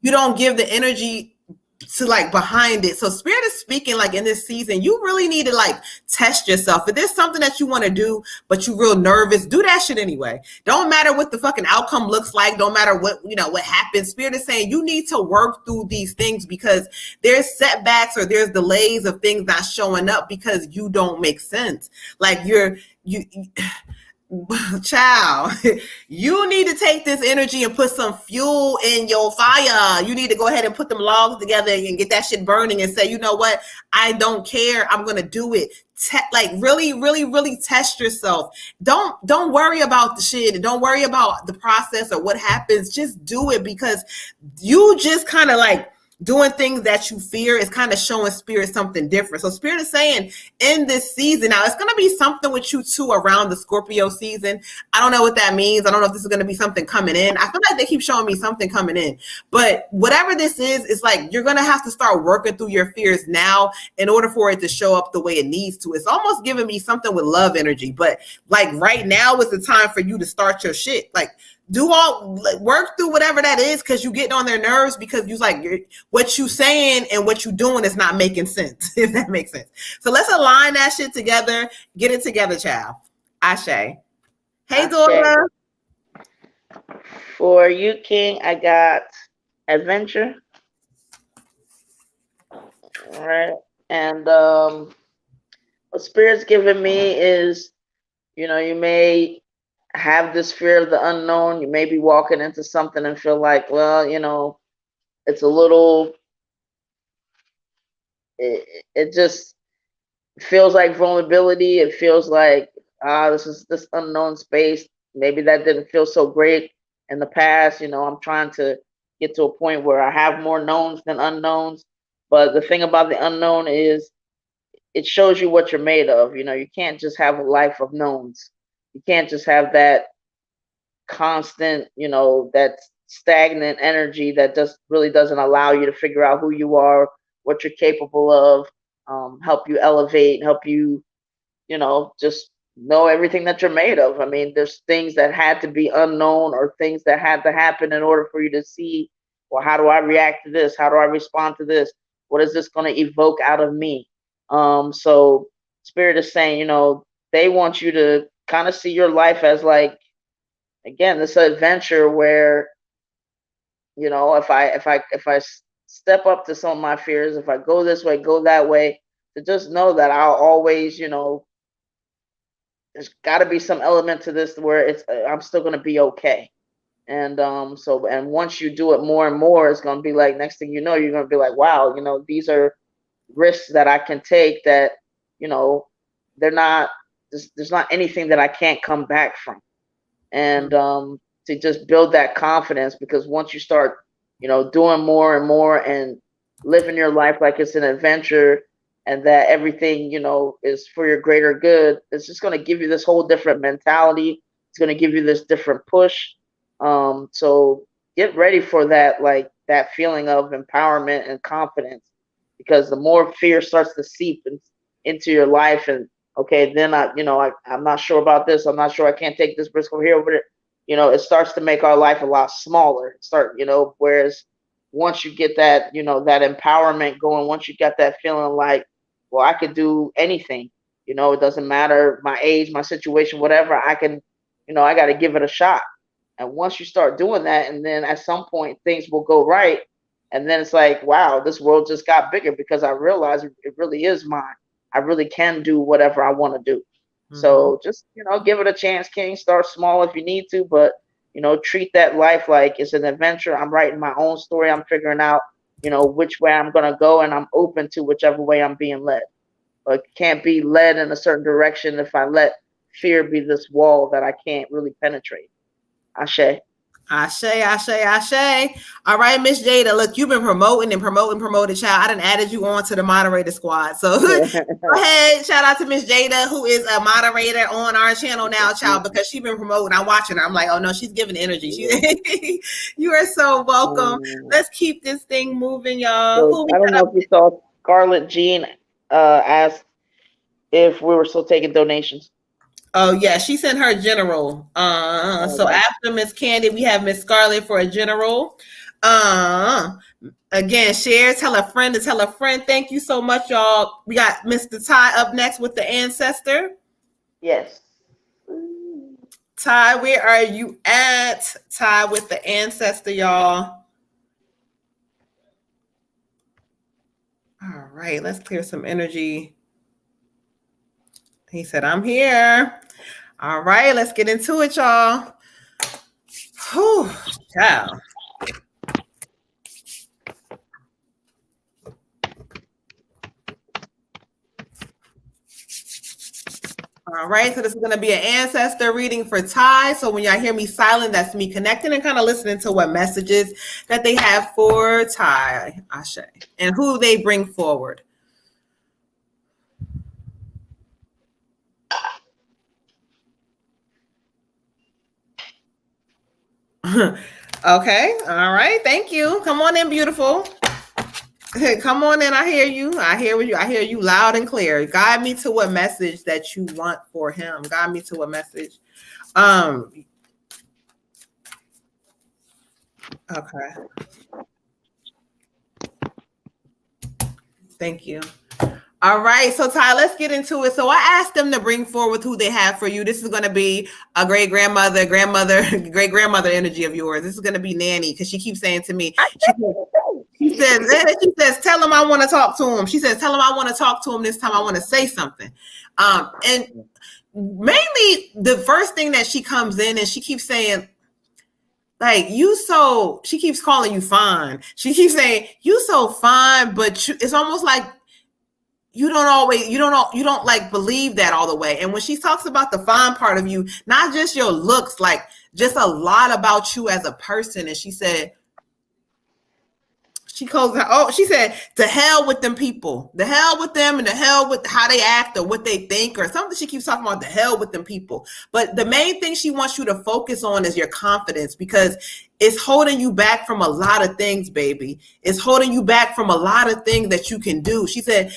don't give the energy to like behind it. So spirit is speaking like in this season, you really need to like test yourself. If there's something that you want to do, but you're real nervous, do that shit anyway. Don't matter what the fucking outcome looks like. Don't matter what, what happens. Spirit is saying you need to work through these things because there's setbacks or there's delays of things not showing up because you don't make sense. Like you child, you need to take this energy and put some fuel in your fire. You need to go ahead and put them logs together and get that shit burning and say, you know what? I don't care. I'm going to do it. Like really, really, really test yourself. Don't worry about the shit. Don't worry about the process or what happens. Just do it because you just kind of like doing things that you fear is kind of showing spirit something different. So spirit is saying in this season, now it's going to be something with you too around the Scorpio season. I don't know what that means. I don't know if this is going to be something coming in. I feel like they keep showing me something coming in, but whatever this is, it's like, you're going to have to start working through your fears now in order for it to show up the way it needs to. It's almost giving me something with love energy, but like right now is the time for you to start your shit. Like, do all work through whatever that is because you getting on their nerves because you like what you saying and what you doing is not making sense, if that makes sense. So let's align that shit together. Get it together, child. Ashe. Hey, Ashe. Dora. For you, King, I got adventure. All right. And what Spirit's giving me is, you may have this fear of the unknown. You may be walking into something and feel like, well, it's a little, it just feels like vulnerability. It feels like, this is this unknown space. Maybe that didn't feel so great in the past. I'm trying to get to a point where I have more knowns than unknowns. But the thing about the unknown is it shows you what you're made of. You can't just have a life of knowns. You can't just have that constant, that stagnant energy that just really doesn't allow you to figure out who you are, what you're capable of, help you elevate, help you, just know everything that you're made of. I mean, there's things that had to be unknown or things that had to happen in order for you to see, well, how do I react to this? How do I respond to this? What is this going to evoke out of me? So Spirit is saying, they want you to kind of see your life as like, again, this adventure where, if I step up to some of my fears, if I go this way, go that way, to just know that I'll always, there's got to be some element to this where I'm still going to be okay. And and once you do it more and more, it's going to be like, next thing you know, you're going to be like, wow, these are risks that I can take that, they're not, there's not anything that I can't come back from. And to just build that confidence, because once you start, doing more and more and living your life like it's an adventure and that everything, is for your greater good, it's just going to give you this whole different mentality. It's going to give you this different push. So get ready for that, like that feeling of empowerment and confidence, because the more fear starts to seep into your life, and okay, then I'm not sure about this. I'm not sure. I can't take this risk over here, over there. It starts to make our life a lot smaller. Whereas once you get that, that empowerment going, once you got that feeling like, well, I could do anything. It doesn't matter my age, my situation, whatever. I can, I got to give it a shot. And once you start doing that, and then at some point things will go right, and then it's like, wow, this world just got bigger because I realize it really is mine. I really can do whatever I want to do. So just, give it a chance, King. Start small if you need to, but treat that life like it's an adventure. I'm writing my own story. I'm figuring out, which way I'm gonna go, and I'm open to whichever way I'm being led. But can't be led in a certain direction if I let fear be this wall that I can't really penetrate. Ashe. Ashe. All right, Miss Jada. Look, you've been promoting, child. I done added you on to the moderator squad. So go ahead. Shout out to Miss Jada, who is a moderator on our channel now, child, because she's been promoting. I'm watching her. I'm like, oh no, she's giving energy. You are so welcome. Let's keep this thing moving, y'all. So, I don't know if you saw Scarlett Jean asked if we were still taking donations. Oh yeah, she sent her general. So after Miss Candy, we have Miss Scarlett for a general. Again, share, tell a friend to tell a friend. Thank you so much, y'all. We got Mr. Ty up next with the ancestor. Yes. Ty, where are you at? Ty with the ancestor, y'all. All right, let's clear some energy. He said, I'm here. All right, let's get into it, y'all. Whew, child. All right, so this is going to be an ancestor reading for Ty. So when y'all hear me silent, that's me connecting and kind of listening to what messages that they have for Ty, Ashe, and who they bring forward. Okay, all right, thank you. Come on in, beautiful. Come on in. I hear you. I hear you loud and clear. Guide me to what message that you want for him. Guide me to what message. Okay. Thank you. All right, so Ty, let's get into it. So I asked them to bring forward who they have for you. This is going to be a great grandmother, great grandmother energy of yours. This is going to be Nanny, because she keeps saying to me, she says, tell him I want to talk to him. She says, tell him I want to talk to him this time. I want to say something. And mainly the first thing that she comes in and she keeps saying, like, she keeps calling you fine. She keeps saying, you so fine, but it's almost like you don't like believe that all the way. And when she talks about the fine part of you, not just your looks, like just a lot about you as a person. And she said, she said, to hell with them people, the hell with them, and the hell with how they act or what they think or something. She keeps talking about the hell with them people. But the main thing she wants you to focus on is your confidence, because it's holding you back from a lot of things, baby. It's holding you back from a lot of things that you can do. She said,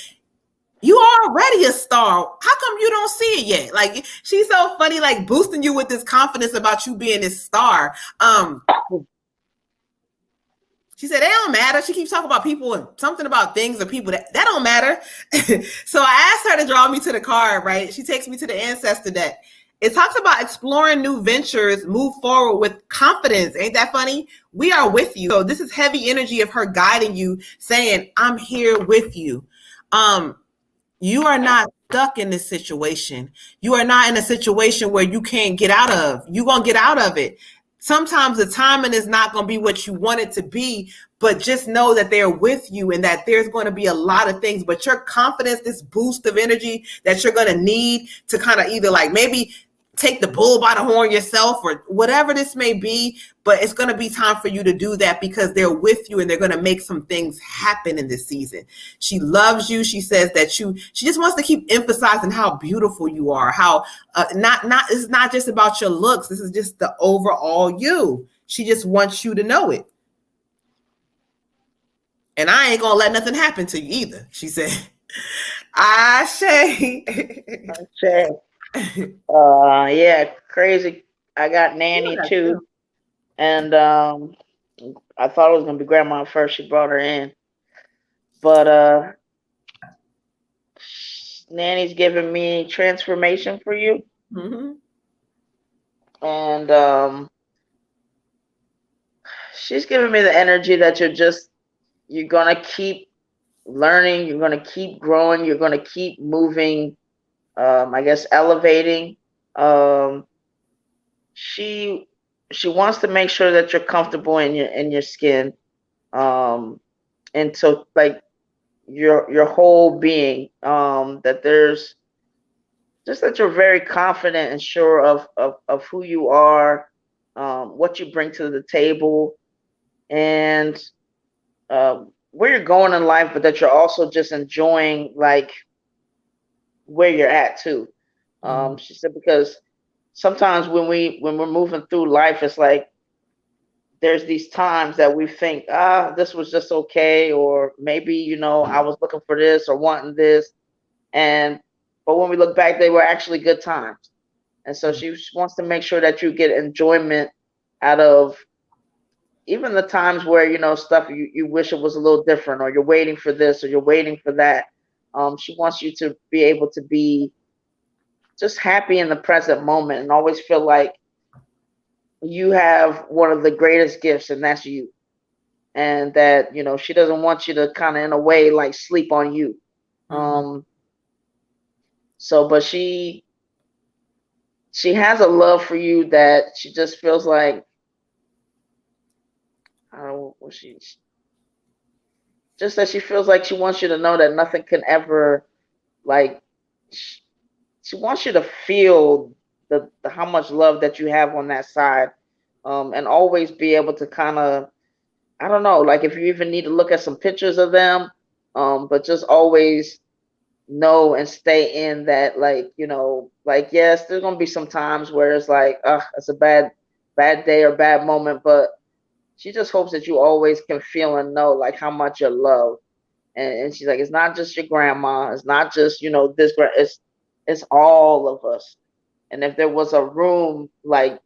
you are already a star. How come you don't see it yet? Like, she's so funny, like boosting you with this confidence about you being this star. She said, they don't matter. She keeps talking about people and something about things or people that don't matter. So I asked her to draw me to the card, right? She takes me to the ancestor deck. It talks about exploring new ventures, move forward with confidence. Ain't that funny? We are with you. So this is heavy energy of her guiding you, saying, I'm here with you. You are not stuck in this situation. You are not in a situation where you can't get out of. You're going to get out of it. Sometimes the timing is not going to be what you want it to be, but just know that they're with you and that there's going to be a lot of things. But your confidence, this boost of energy that you're going to need to kind of either like maybe take the bull by the horn yourself or whatever this may be, but it's going to be time for you to do that because they're with you and they're going to make some things happen in this season. She loves you. She says that she just wants to keep emphasizing how beautiful you are, how it's not just about your looks. This is just the overall you. She just wants you to know it. And I ain't going to let nothing happen to you either. She said, Ashe. Yeah, crazy. I got Nanny too. And I thought it was gonna be grandma first. She brought her in. But Nanny's giving me transformation for you. Mm-hmm. And she's giving me the energy that you're gonna keep learning, you're gonna keep growing, you're gonna keep moving, I guess elevating. Um, she she wants to make sure that you're comfortable in your skin. And so like your whole being. That there's just that you're very confident and sure of who you are, what you bring to the table, and where you're going in life, but that you're also just enjoying like where you're at too. She said because sometimes when we're moving through life, it's like there's these times that we think, this was just okay, or maybe I was looking for this or wanting this, and but when we look back, they were actually good times. And so she wants to make sure that you get enjoyment out of even the times where stuff you wish it was a little different, or you're waiting for this or you're waiting for that. She wants you to be able to be just happy in the present moment and always feel like you have one of the greatest gifts, and that's you. And that she doesn't want you to kind of in a way like sleep on you. So but she has a love for you that she just feels like, I don't know what just that she feels like she wants you to know that nothing can ever, like, she wants you to feel the how much love that you have on that side, and always be able to kind of, I don't know, like if you even need to look at some pictures of them, but just always know and stay in that, like, like, yes, there's gonna be some times where it's like, it's a bad day or bad moment, but she just hopes that you always can feel and know like how much you're loved. And she's like, it's not just your grandma, it's not just this, it's all of us. And if there was a room, like,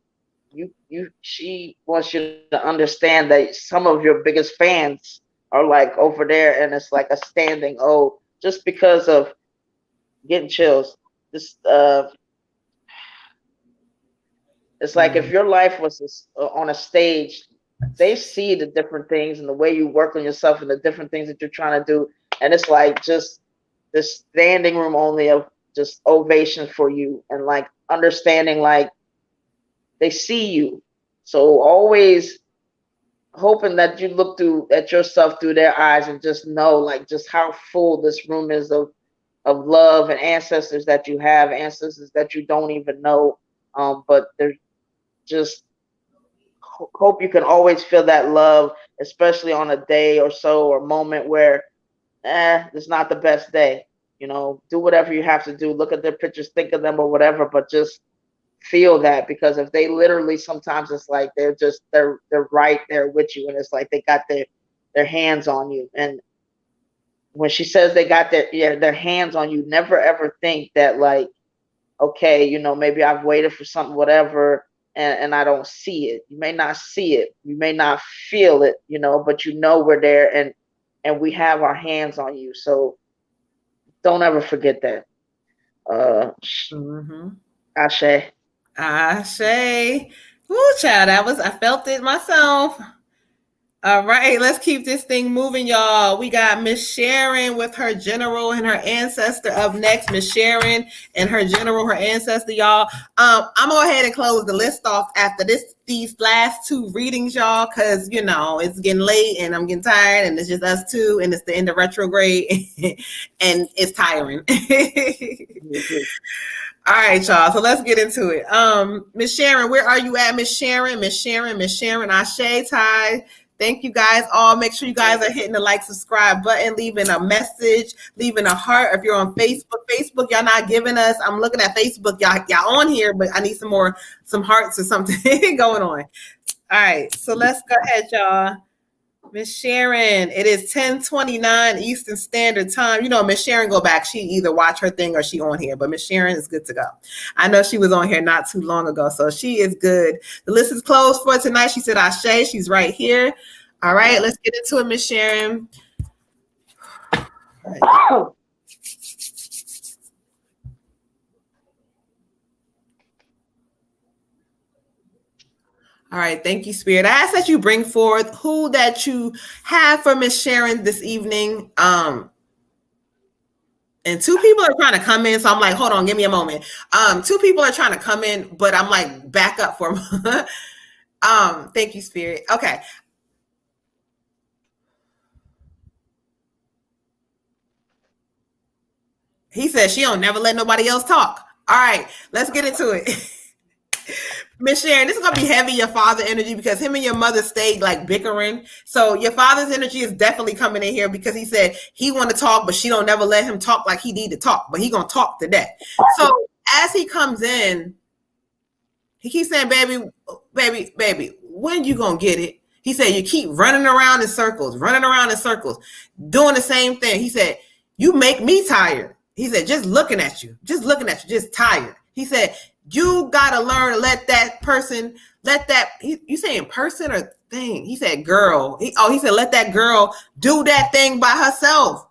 she wants you to understand that some of your biggest fans are like over there, and it's like a standing O, just because of getting chills. This It's like if your life was on a stage, they see the different things and the way you work on yourself and the different things that you're trying to do, and it's like just this standing room only of just ovation for you, and like understanding, like they see you. So always hoping that you look through at yourself through their eyes and just know like just how full this room is of love and ancestors that you have, ancestors that you don't even know, but they're just hope you can always feel that love, especially on a day or so or moment where it's not the best day. Do whatever you have to do, look at their pictures, think of them or whatever, but just feel that, because if they literally, sometimes it's like they're right there with you, and it's like they got their hands on you. And when she says they got their hands on you, never ever think that like, okay, maybe I've waited for something, whatever, and I don't see it. You may not see it, you may not feel it, but we're there, and we have our hands on you. So don't ever forget that. Ashe. Ashe. Woo, child, I felt it myself. All right, let's keep this thing moving, y'all. We got Miss Sharon with her general and her ancestor up next. Miss Sharon and her general, her ancestor, y'all. I'm gonna go ahead and close the list off after these last two readings, y'all, because it's getting late and I'm getting tired, and it's just us two, and it's the end of retrograde, and it's tiring. All right, y'all. So let's get into it. Miss Sharon, where are you at, Miss Sharon? Miss Sharon, Miss Sharon, Ashe, Ty. Thank you guys all. Make sure you guys are hitting the like, subscribe button, leaving a message, leaving a heart. If you're on Facebook, y'all not giving us. I'm looking at Facebook. Y'all on here, but I need some hearts or something going on. All right. So let's go ahead, y'all. Miss Sharon, it is 10:29 Eastern Standard Time. Miss Sharon go back. She either watch her thing or she on here, but Miss Sharon is good to go. I know she was on here not too long ago, so she is good. The list is closed for tonight. She said Ashe. She's right here. All right, let's get into it, Miss Sharon. All right. All right, thank you, Spirit. I ask that you bring forth who that you have for Miss Sharon this evening. And two people are trying to come in, so I'm like, hold on, give me a moment. Two people are trying to come in, but I'm like, back up for them. Thank you, Spirit. Okay. He said she don't never let nobody else talk. All right, let's get into it. Miss Sharon, this is gonna be heavy your father energy because him and your mother stayed like bickering. So your father's energy is definitely coming in here because he said he want to talk, but she don't never let him talk like he need to talk, but he gonna talk today. So as he comes in, he keeps saying, baby, baby, baby, when you gonna get it? He said, you keep running around in circles, doing the same thing. He said, you make me tired. He said, just looking at you, just tired. He said, you gotta learn to let that person, you saying person or thing? He said, girl. He said, let that girl do that thing by herself.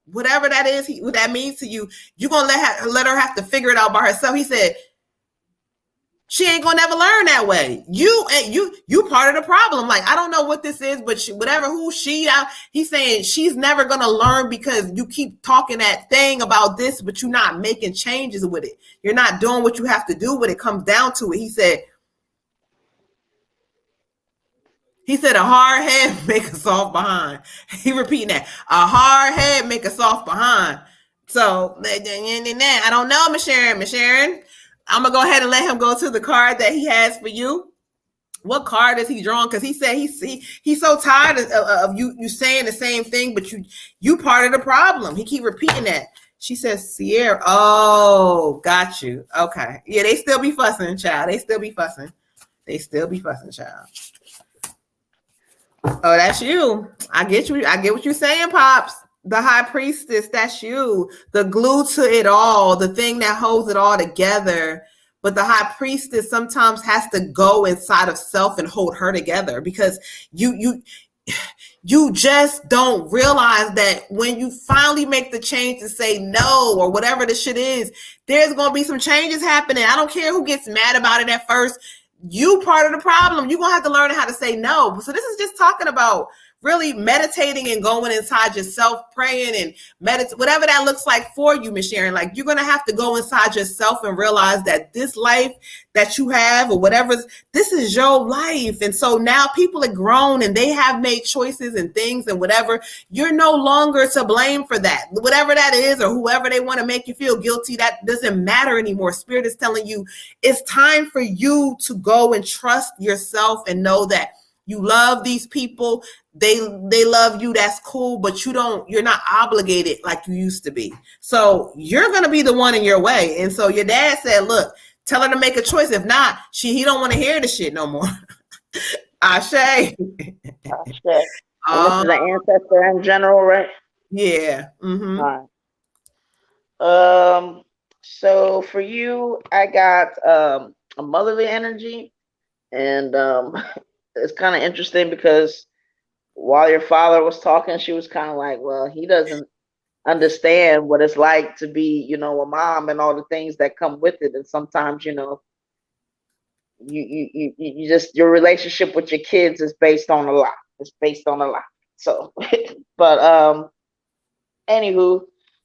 Whatever that is, what that means to you, you're gonna let her have to figure it out by herself. He said, she ain't gonna never learn that way. You part of the problem. Like, I don't know what this is, but he's saying she's never gonna learn because you keep talking that thing about this, but you're not making changes with it. You're not doing what you have to do when it comes down to it. He said a hard head make a soft behind. He repeating that. A hard head make a soft behind. So I don't know, Miss Sharon. I'm gonna go ahead and let him go to the card that he has for you. What card is he drawing? Because he said he's so tired of you saying the same thing, but you part of the problem. He keep repeating that. She says, Sierra. Oh, got you. Okay. Yeah, they still be fussing, child. They still be fussing, child. Oh, that's you. I get you. I get what you're saying, Pops. The high priestess, that's you. The glue to it all, the thing that holds it all together. But the high priestess sometimes has to go inside of self and hold her together because you just don't realize that when you finally make the change to say no or whatever the shit is, there's going to be some changes happening. I don't care who gets mad about it at first. You part of the problem. You're going to have to learn how to say no. So this is just talking about really meditating and going inside yourself, praying and meditate, whatever that looks like for you, Miss Sharon. Like, you're going to have to go inside yourself and realize that this life that you have or whatever, this is your life. And so now people are grown and they have made choices and things and whatever. You're no longer to blame for that. Whatever that is or whoever they want to make you feel guilty, that doesn't matter anymore. Spirit is telling you it's time for you to go and trust yourself and know that you love these people. They love you. That's cool. But you're not obligated like you used to be. So you're going to be the one in your way. And so your dad said, look, tell her to make a choice. If not, he don't want to hear the shit no more. Ashe. Ashe. And this is the ancestor in general, right? Yeah. Mm-hmm. All right. So for you, I got a motherly energy, and it's kind of interesting because while your father was talking, she was kind of like, well, he doesn't understand what it's like to be, a mom and all the things that come with it. And sometimes, you just, your relationship with your kids is based on a lot. It's based on a lot. So, but anywho,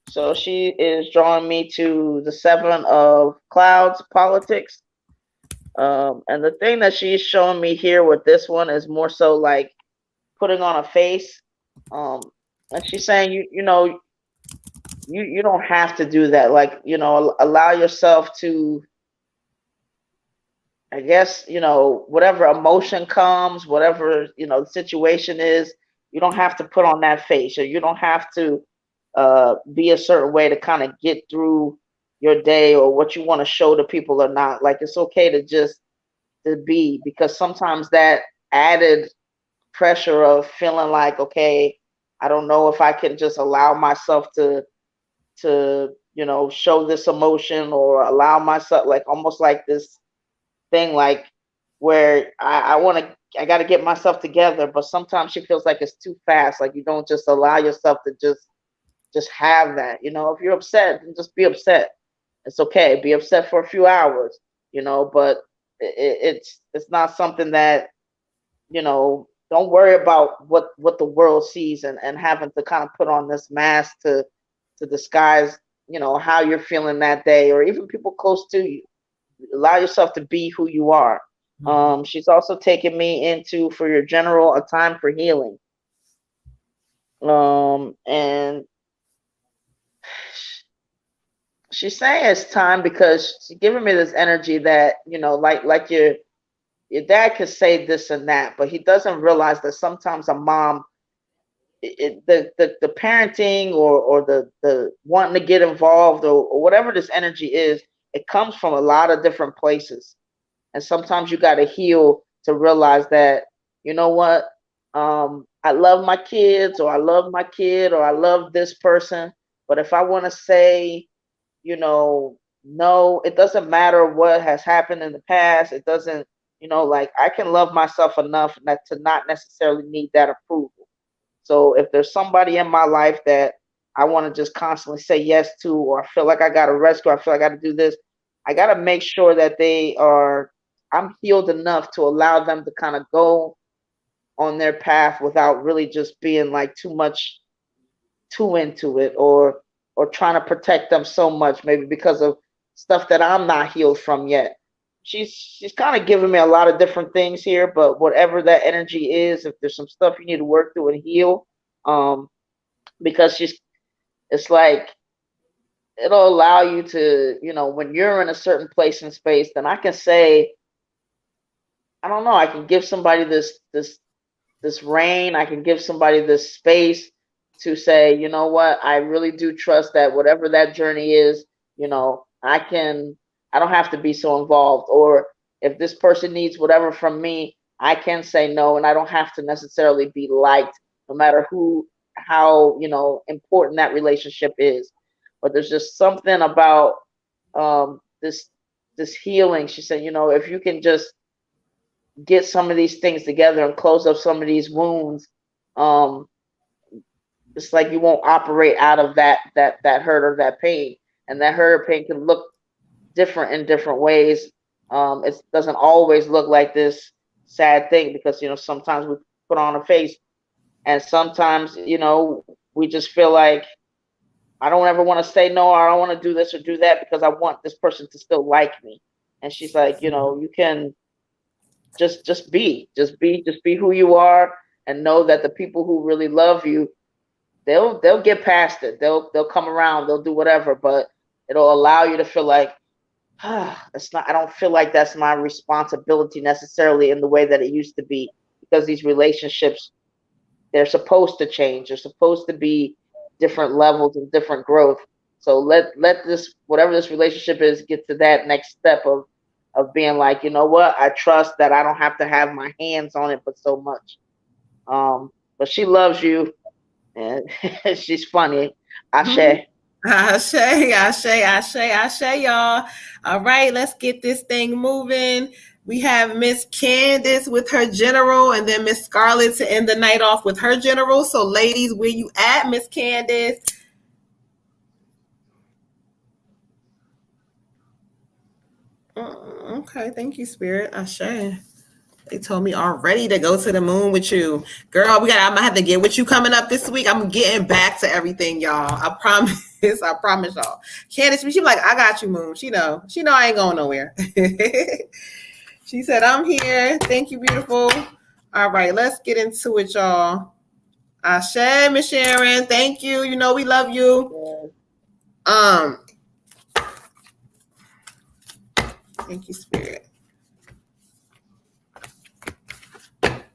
so she is drawing me to the 7 of Clouds, politics. And the thing that she's showing me here with this one is more so like putting on a face. And she's saying, you don't have to do that. Like, allow yourself to, I guess, whatever emotion comes, whatever, the situation is, you don't have to put on that face, or you don't have to be a certain way to kind of get through your day or what you want to show to people or not. Like, it's okay to just to be, because sometimes that added pressure of feeling like, okay, I don't know if I can just allow myself to show this emotion, or allow myself, like, almost like this thing, like, where I got to get myself together, but sometimes she feels like it's too fast. Like, you don't just allow yourself to just have that. If you're upset, then just be upset. It's okay. Be upset for a few hours, but It's not something that, don't worry about what the world sees, and having to kind of put on this mask to disguise, how you're feeling that day, or even people close to you. Allow yourself to be who you are. She's also taken me into, for your general, a time for healing. And she's saying it's time because she's giving me this energy that, like your dad could say this and that, but he doesn't realize that sometimes a mom, the parenting, or the wanting to get involved, or whatever this energy is, it comes from a lot of different places. And sometimes you got to heal to realize that, you know what, I love my kids, or I love my kid, or I love this person. But if I want to say, no, it doesn't matter what has happened in the past. It doesn't, like, I can love myself enough to not necessarily need that approval. So if there's somebody in my life that I want to just constantly say yes to, or I feel like I got to rescue, I feel like I got to do this, I got to make sure that I'm healed enough to allow them to kind of go on their path without really just being like too into it, or trying to protect them so much, maybe because of stuff that I'm not healed from yet. She's kind of giving me a lot of different things here, but whatever that energy is, if there's some stuff you need to work through and heal, because it's like, it'll allow you to, when you're in a certain place and space, then I can say, I don't know, I can give somebody this rain, I can give somebody this space to say, you know what, I really do trust that whatever that journey is, I don't have to be so involved. Or if this person needs whatever from me, I can say no, and I don't have to necessarily be liked, no matter how important that relationship is. But there's just something about this healing. She said, if you can just get some of these things together and close up some of these wounds, it's like you won't operate out of that hurt or that pain. And that hurt or pain can look different in different ways. It doesn't always look like this sad thing, because sometimes we put on a face, and sometimes we just feel like, I don't ever want to say no, or I don't want to do this or do that because I want this person to still like me. And she's like, you can just be who you are, and know that the people who really love you, they'll get past it. They'll come around, they'll do whatever, but it'll allow you to feel like, it's not, I don't feel like that's my responsibility necessarily in the way that it used to be, because these relationships, they're supposed to change. They're supposed to be different levels and different growth. So let this, whatever this relationship is, get to that next step of being like, you know what, I trust that I don't have to have my hands on it, but so much. But she loves you, and she's funny. Ashe. Ashe, ashe, ashe, ashe, y'all. All right, let's get this thing moving. We have Miss Candace with her general, and then Miss Scarlett to end the night off with her general. So, ladies, where you at, Miss Candace? Okay, thank you, Spirit. Ashe. They told me already to go to the moon with you. Girl, I'm gonna have to get with you coming up this week. I'm getting back to everything, y'all. I promise. I promise y'all. Candace, she like, I got you, Moon. She know I ain't going nowhere. She said, I'm here. Thank you, beautiful. All right, let's get into it, y'all. Ashe, Miss Sharon. Thank you. We love you. Thank you, Spirit.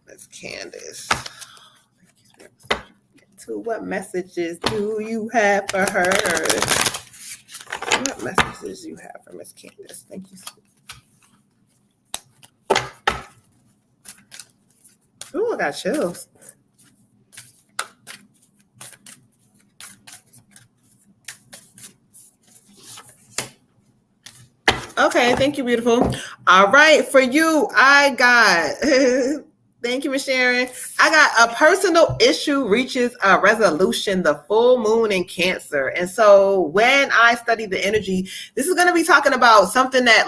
That's Candace. What messages do you have for her? What messages do you have for Miss Candace? Thank you. Oh, I got chills. Okay, thank you, beautiful. All right, for you, I got... Thank you, Ms. Sharon. I got a personal issue reaches a resolution, the full moon in Cancer. And so when I study the energy, this is going to be talking about something that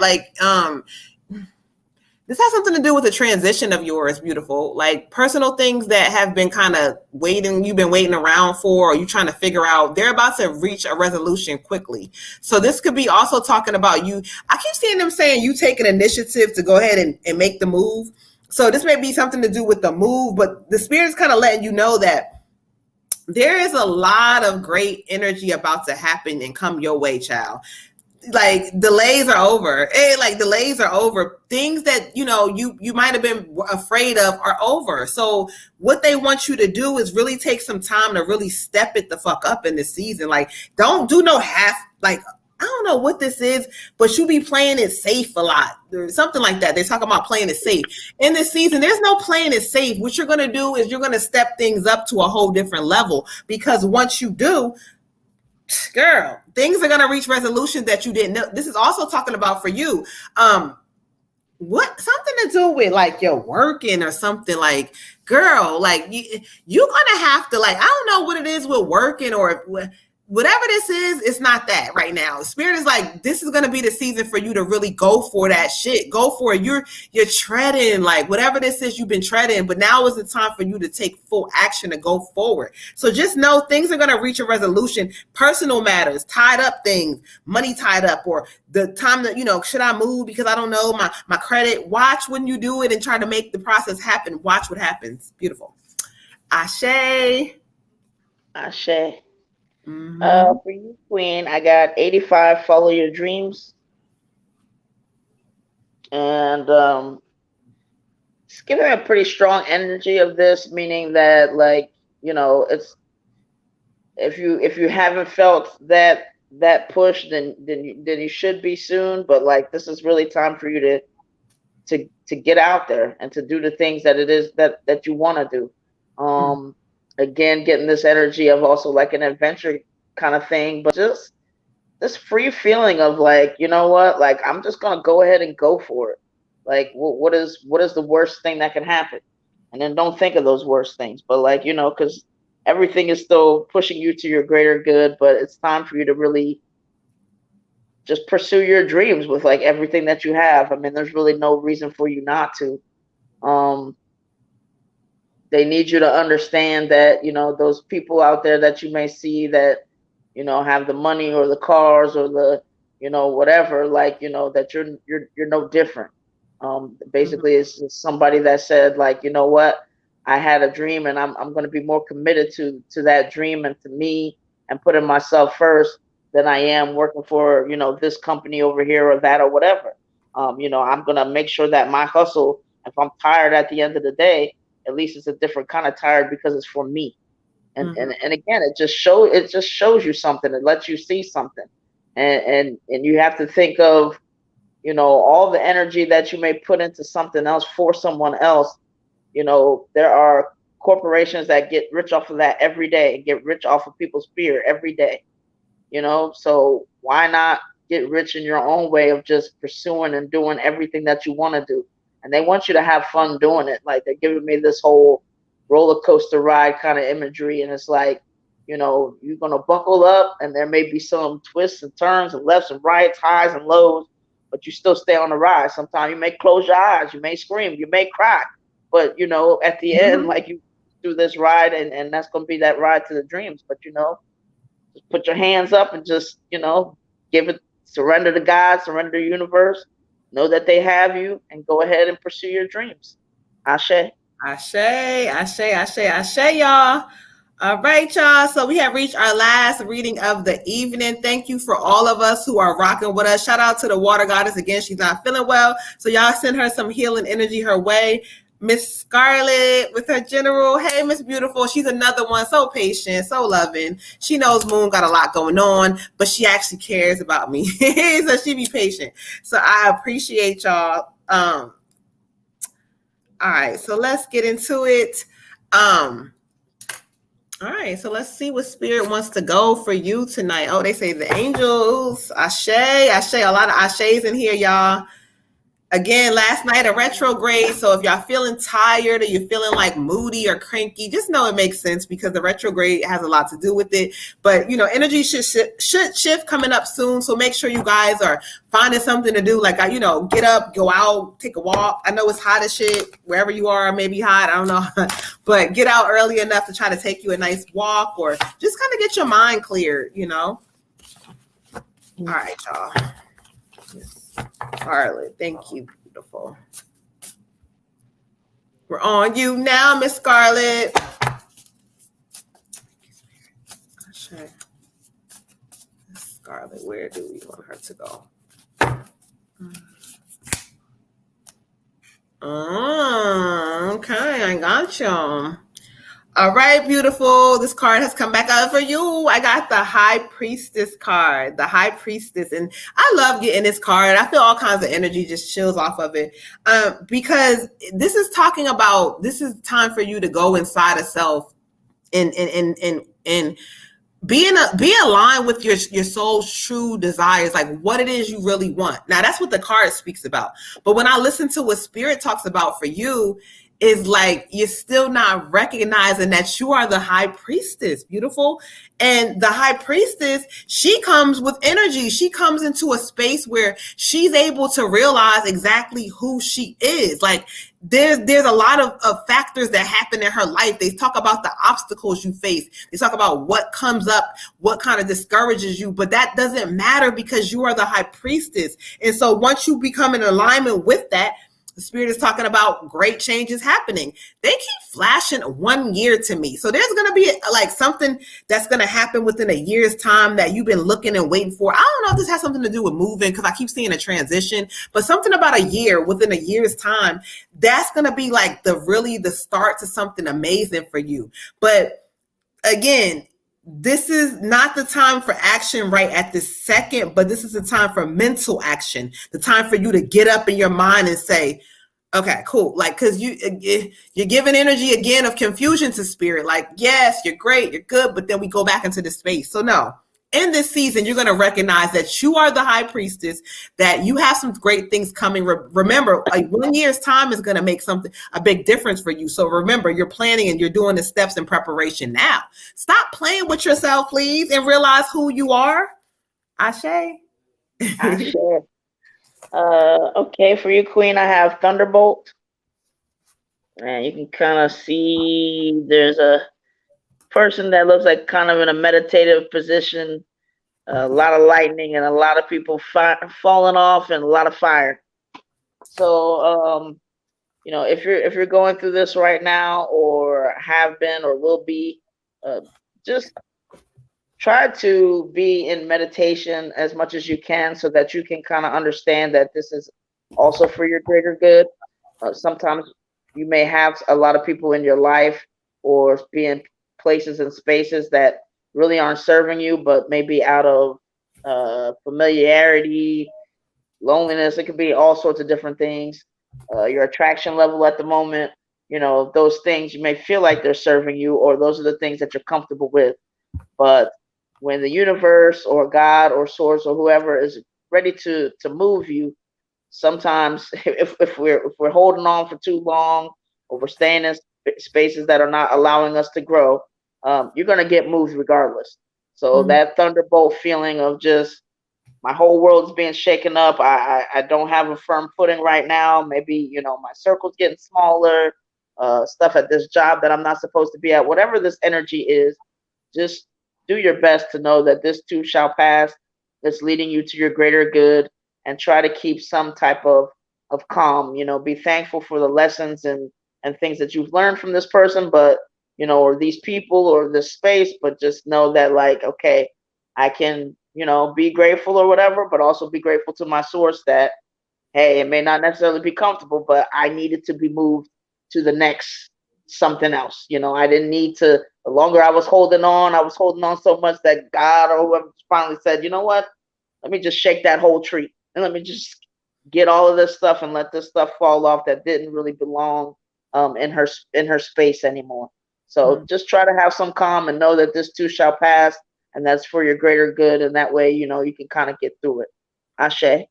This has something to do with a transition of yours, beautiful. Like personal things that have been kind of you've been waiting around for, or you trying to figure out, they're about to reach a resolution quickly. So this could be also talking about you. I keep seeing them saying you take an initiative to go ahead and make the move. So this may be something to do with the move, but the spirit's kind of letting you know that there is a lot of great energy about to happen and come your way, child. Like delays are over. Delays are over. Things that you might have been afraid of are over. So what they want you to do is really take some time to really step it the fuck up in this season. Like, don't do no half. Like, I don't know what this is, but you be playing it safe a lot or something like that. They're talking about playing it safe in this season. There's no playing it safe. What you're going to do is you're going to step things up to a whole different level, because once you do, girl, things are going to reach resolutions that you didn't know. This is also talking about for you. What something to do with like you're working or something, like, girl, like you're going to have to, like, I don't know what it is with working or whatever this is, it's not that right now. Spirit is like, this is going to be the season for you to really go for that shit. Go for it. You're treading, like whatever this is, you've been treading, but now is the time for you to take full action to go forward. So just know things are going to reach a resolution. Personal matters, tied up things, money tied up, or the time that, should I move because I don't know my credit. Watch when you do it and try to make the process happen. Watch what happens. Beautiful. Ashe. Ashe. Mm-hmm. For you, Queen, I got 85, follow your dreams. And it's giving a pretty strong energy of this, meaning that, like, it's, if you haven't felt that push, then you should be soon. But like, this is really time for you to get out there and to do the things that it is that you want to do. Again, getting this energy of also like an adventure kind of thing, but just this free feeling of like, you know what, like, I'm just going to go ahead and go for it. Like, what is the worst thing that can happen? And then don't think of those worst things, but like, because everything is still pushing you to your greater good, but it's time for you to really just pursue your dreams with like everything that you have. I mean, there's really no reason for you not to. They need you to understand that, those people out there that you may see that, have the money or the cars or the, whatever, like, that you're no different. Basically, it's somebody that said, like, you know what, I had a dream and I'm going to be more committed to that dream and to me and putting myself first than I am working for, this company over here or that or whatever. I'm going to make sure that my hustle, if I'm tired at the end of the day, at least it's a different kind of tired because it's for me. And and again, it just shows you something. It lets you see something. And you have to think of, all the energy that you may put into something else for someone else. There are corporations that get rich off of that every day and get rich off of people's fear every day. So why not get rich in your own way of just pursuing and doing everything that you want to do? And they want you to have fun doing it. Like, they're giving me this whole roller coaster ride kind of imagery. And it's like, you're going to buckle up and there may be some twists and turns and lefts and rights, highs and lows, but you still stay on the ride. Sometimes you may close your eyes, you may scream, you may cry, but, at the end, like, you do this ride and that's going to be that ride to the dreams. But, just put your hands up and just, give it, surrender to God, surrender to the universe. Know that they have you and go ahead and pursue your dreams. Ashe. Ashe, ashe, ashe, ashe, y'all. All right, y'all. So we have reached our last reading of the evening. Thank you for all of us who are rocking with us. Shout out to the water goddess again. She's not feeling well, so y'all send her some healing energy her way. Miss Scarlett with her general. Hey, Miss Beautiful. She's another one. So patient, so loving. She knows Moon got a lot going on, but she actually cares about me. So she be patient. So I appreciate y'all. All right. So let's get into it. All right. So let's see what spirit wants to go for you tonight. Oh, they say the angels. Ashe, ashe. A lot of ashes in here, y'all. Again, last night a retrograde. So if y'all feeling tired or you're feeling like moody or cranky, just know it makes sense because the retrograde has a lot to do with it. But energy should shift coming up soon. So make sure you guys are finding something to do. Like get up, go out, take a walk. I know it's hot as shit wherever you are. Maybe hot. I don't know, but get out early enough to try to take you a nice walk or just kind of get your mind cleared. All right, y'all. Scarlett, thank you, beautiful. We're on you now, Miss Scarlett. Scarlett, where do we want her to go? Okay, I got you. All right, beautiful. This card has come back out for you. I got the High Priestess card, the High Priestess. And I love getting this card. I feel all kinds of energy just chills off of it because this is talking about, this is time for you to go inside of self and be aligned with your soul's true desires, like what it is you really want. Now, that's what the card speaks about. But when I listen to what Spirit talks about for you, is like you're still not recognizing that you are the High Priestess, beautiful. And the High Priestess, she comes with energy. She comes into a space where she's able to realize exactly who she is. Like there's a lot of factors that happen in her life. They talk about the obstacles you face. They talk about what comes up, what kind of discourages you, but that doesn't matter because you are the High Priestess. And so once you become in alignment with that, the Spirit is talking about great changes happening. They keep flashing 1 year to me. So there's going to be like something that's going to happen within a year's time that you've been looking and waiting for. I don't know if this has something to do with moving because I keep seeing a transition, but something about a year, within a year's time, that's going to be like the start to something amazing for you. But again, this is not the time for action right at this second, but this is the time for mental action, the time for you to get up in your mind and say, okay, cool. Like, because you're giving energy again of confusion to Spirit. Like, yes, you're great, you're good, but then we go back into the space. So no, in this season, you're going to recognize that you are the High Priestess, that you have some great things coming. Remember, 1 year's time is going to make a big difference for you. So remember, you're planning and you're doing the steps in preparation now. Stop playing with yourself, please, and realize who you are. Ashe. Ashe. Okay, for you, Queen, I have Thunderbolt. And you can kind of see there's a person that looks like kind of in a meditative position, a lot of lightning and a lot of people falling off and a lot of fire. So, if you're going through this right now or have been or will be, just try to be in meditation as much as you can so that you can kind of understand that this is also for your greater good. Sometimes you may have a lot of people in your life or be in places and spaces that really aren't serving you, but maybe out of familiarity, loneliness. It could be all sorts of different things. Your attraction level at the moment, those things you may feel like they're serving you, or those are the things that you're comfortable with. But when the universe or God or source or whoever is ready to move you, sometimes if we're holding on for too long or we're staying in spaces that are not allowing us to grow, you're going to get moved regardless. So that thunderbolt feeling of just my whole world is being shaken up. I don't have a firm footing right now. Maybe, my circle's getting smaller, stuff at this job that I'm not supposed to be at. Whatever this energy is, just do your best to know that this too shall pass. It's leading you to your greater good, and try to keep some type of calm. Be thankful for the lessons and things that you've learned from this person, but or these people or this space, but just know that, like, okay, I can, be grateful or whatever, but also be grateful to my source that, hey, it may not necessarily be comfortable, but I needed to be moved to the next something else. I didn't need to, the longer I was holding on so much that God or whoever finally said, you know what, let me just shake that whole tree and let me just get all of this stuff and let this stuff fall off that didn't really belong in her space anymore. So just try to have some calm and know that this too shall pass, and that's for your greater good. And that way, you can kind of get through it. Ashe.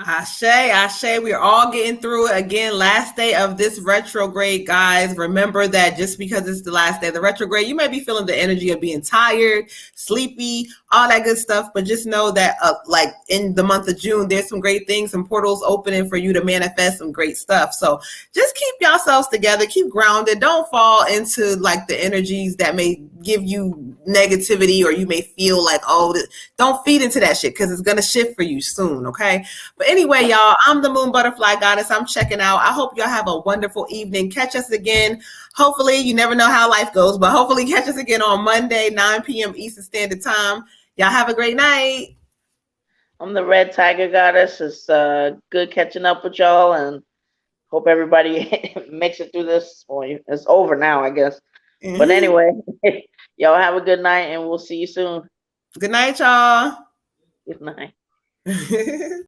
Ashe, we are all getting through it again. Last day of this retrograde, guys. Remember that just because it's the last day of the retrograde, you may be feeling the energy of being tired, sleepy, all that good stuff. But just know that, like in the month of June, there's some great things, some portals opening for you to manifest some great stuff. So just keep yourselves together, keep grounded. Don't fall into like the energies that may give you negativity, or you may feel like, oh, don't feed into that shit because it's gonna shift for you soon. Okay. But anyway, y'all, I'm the Moon Butterfly Goddess. I'm checking out. I hope y'all have a wonderful evening. Catch us again. Hopefully, you never know how life goes, but hopefully catch us again on Monday, 9 p.m. Eastern Standard Time. Y'all have a great night. I'm the Red Tiger Goddess. It's good catching up with y'all, and hope everybody makes it through this. Well, it's over now, I guess. Mm-hmm. But anyway, y'all have a good night, and we'll see you soon. Good night, y'all. Good night.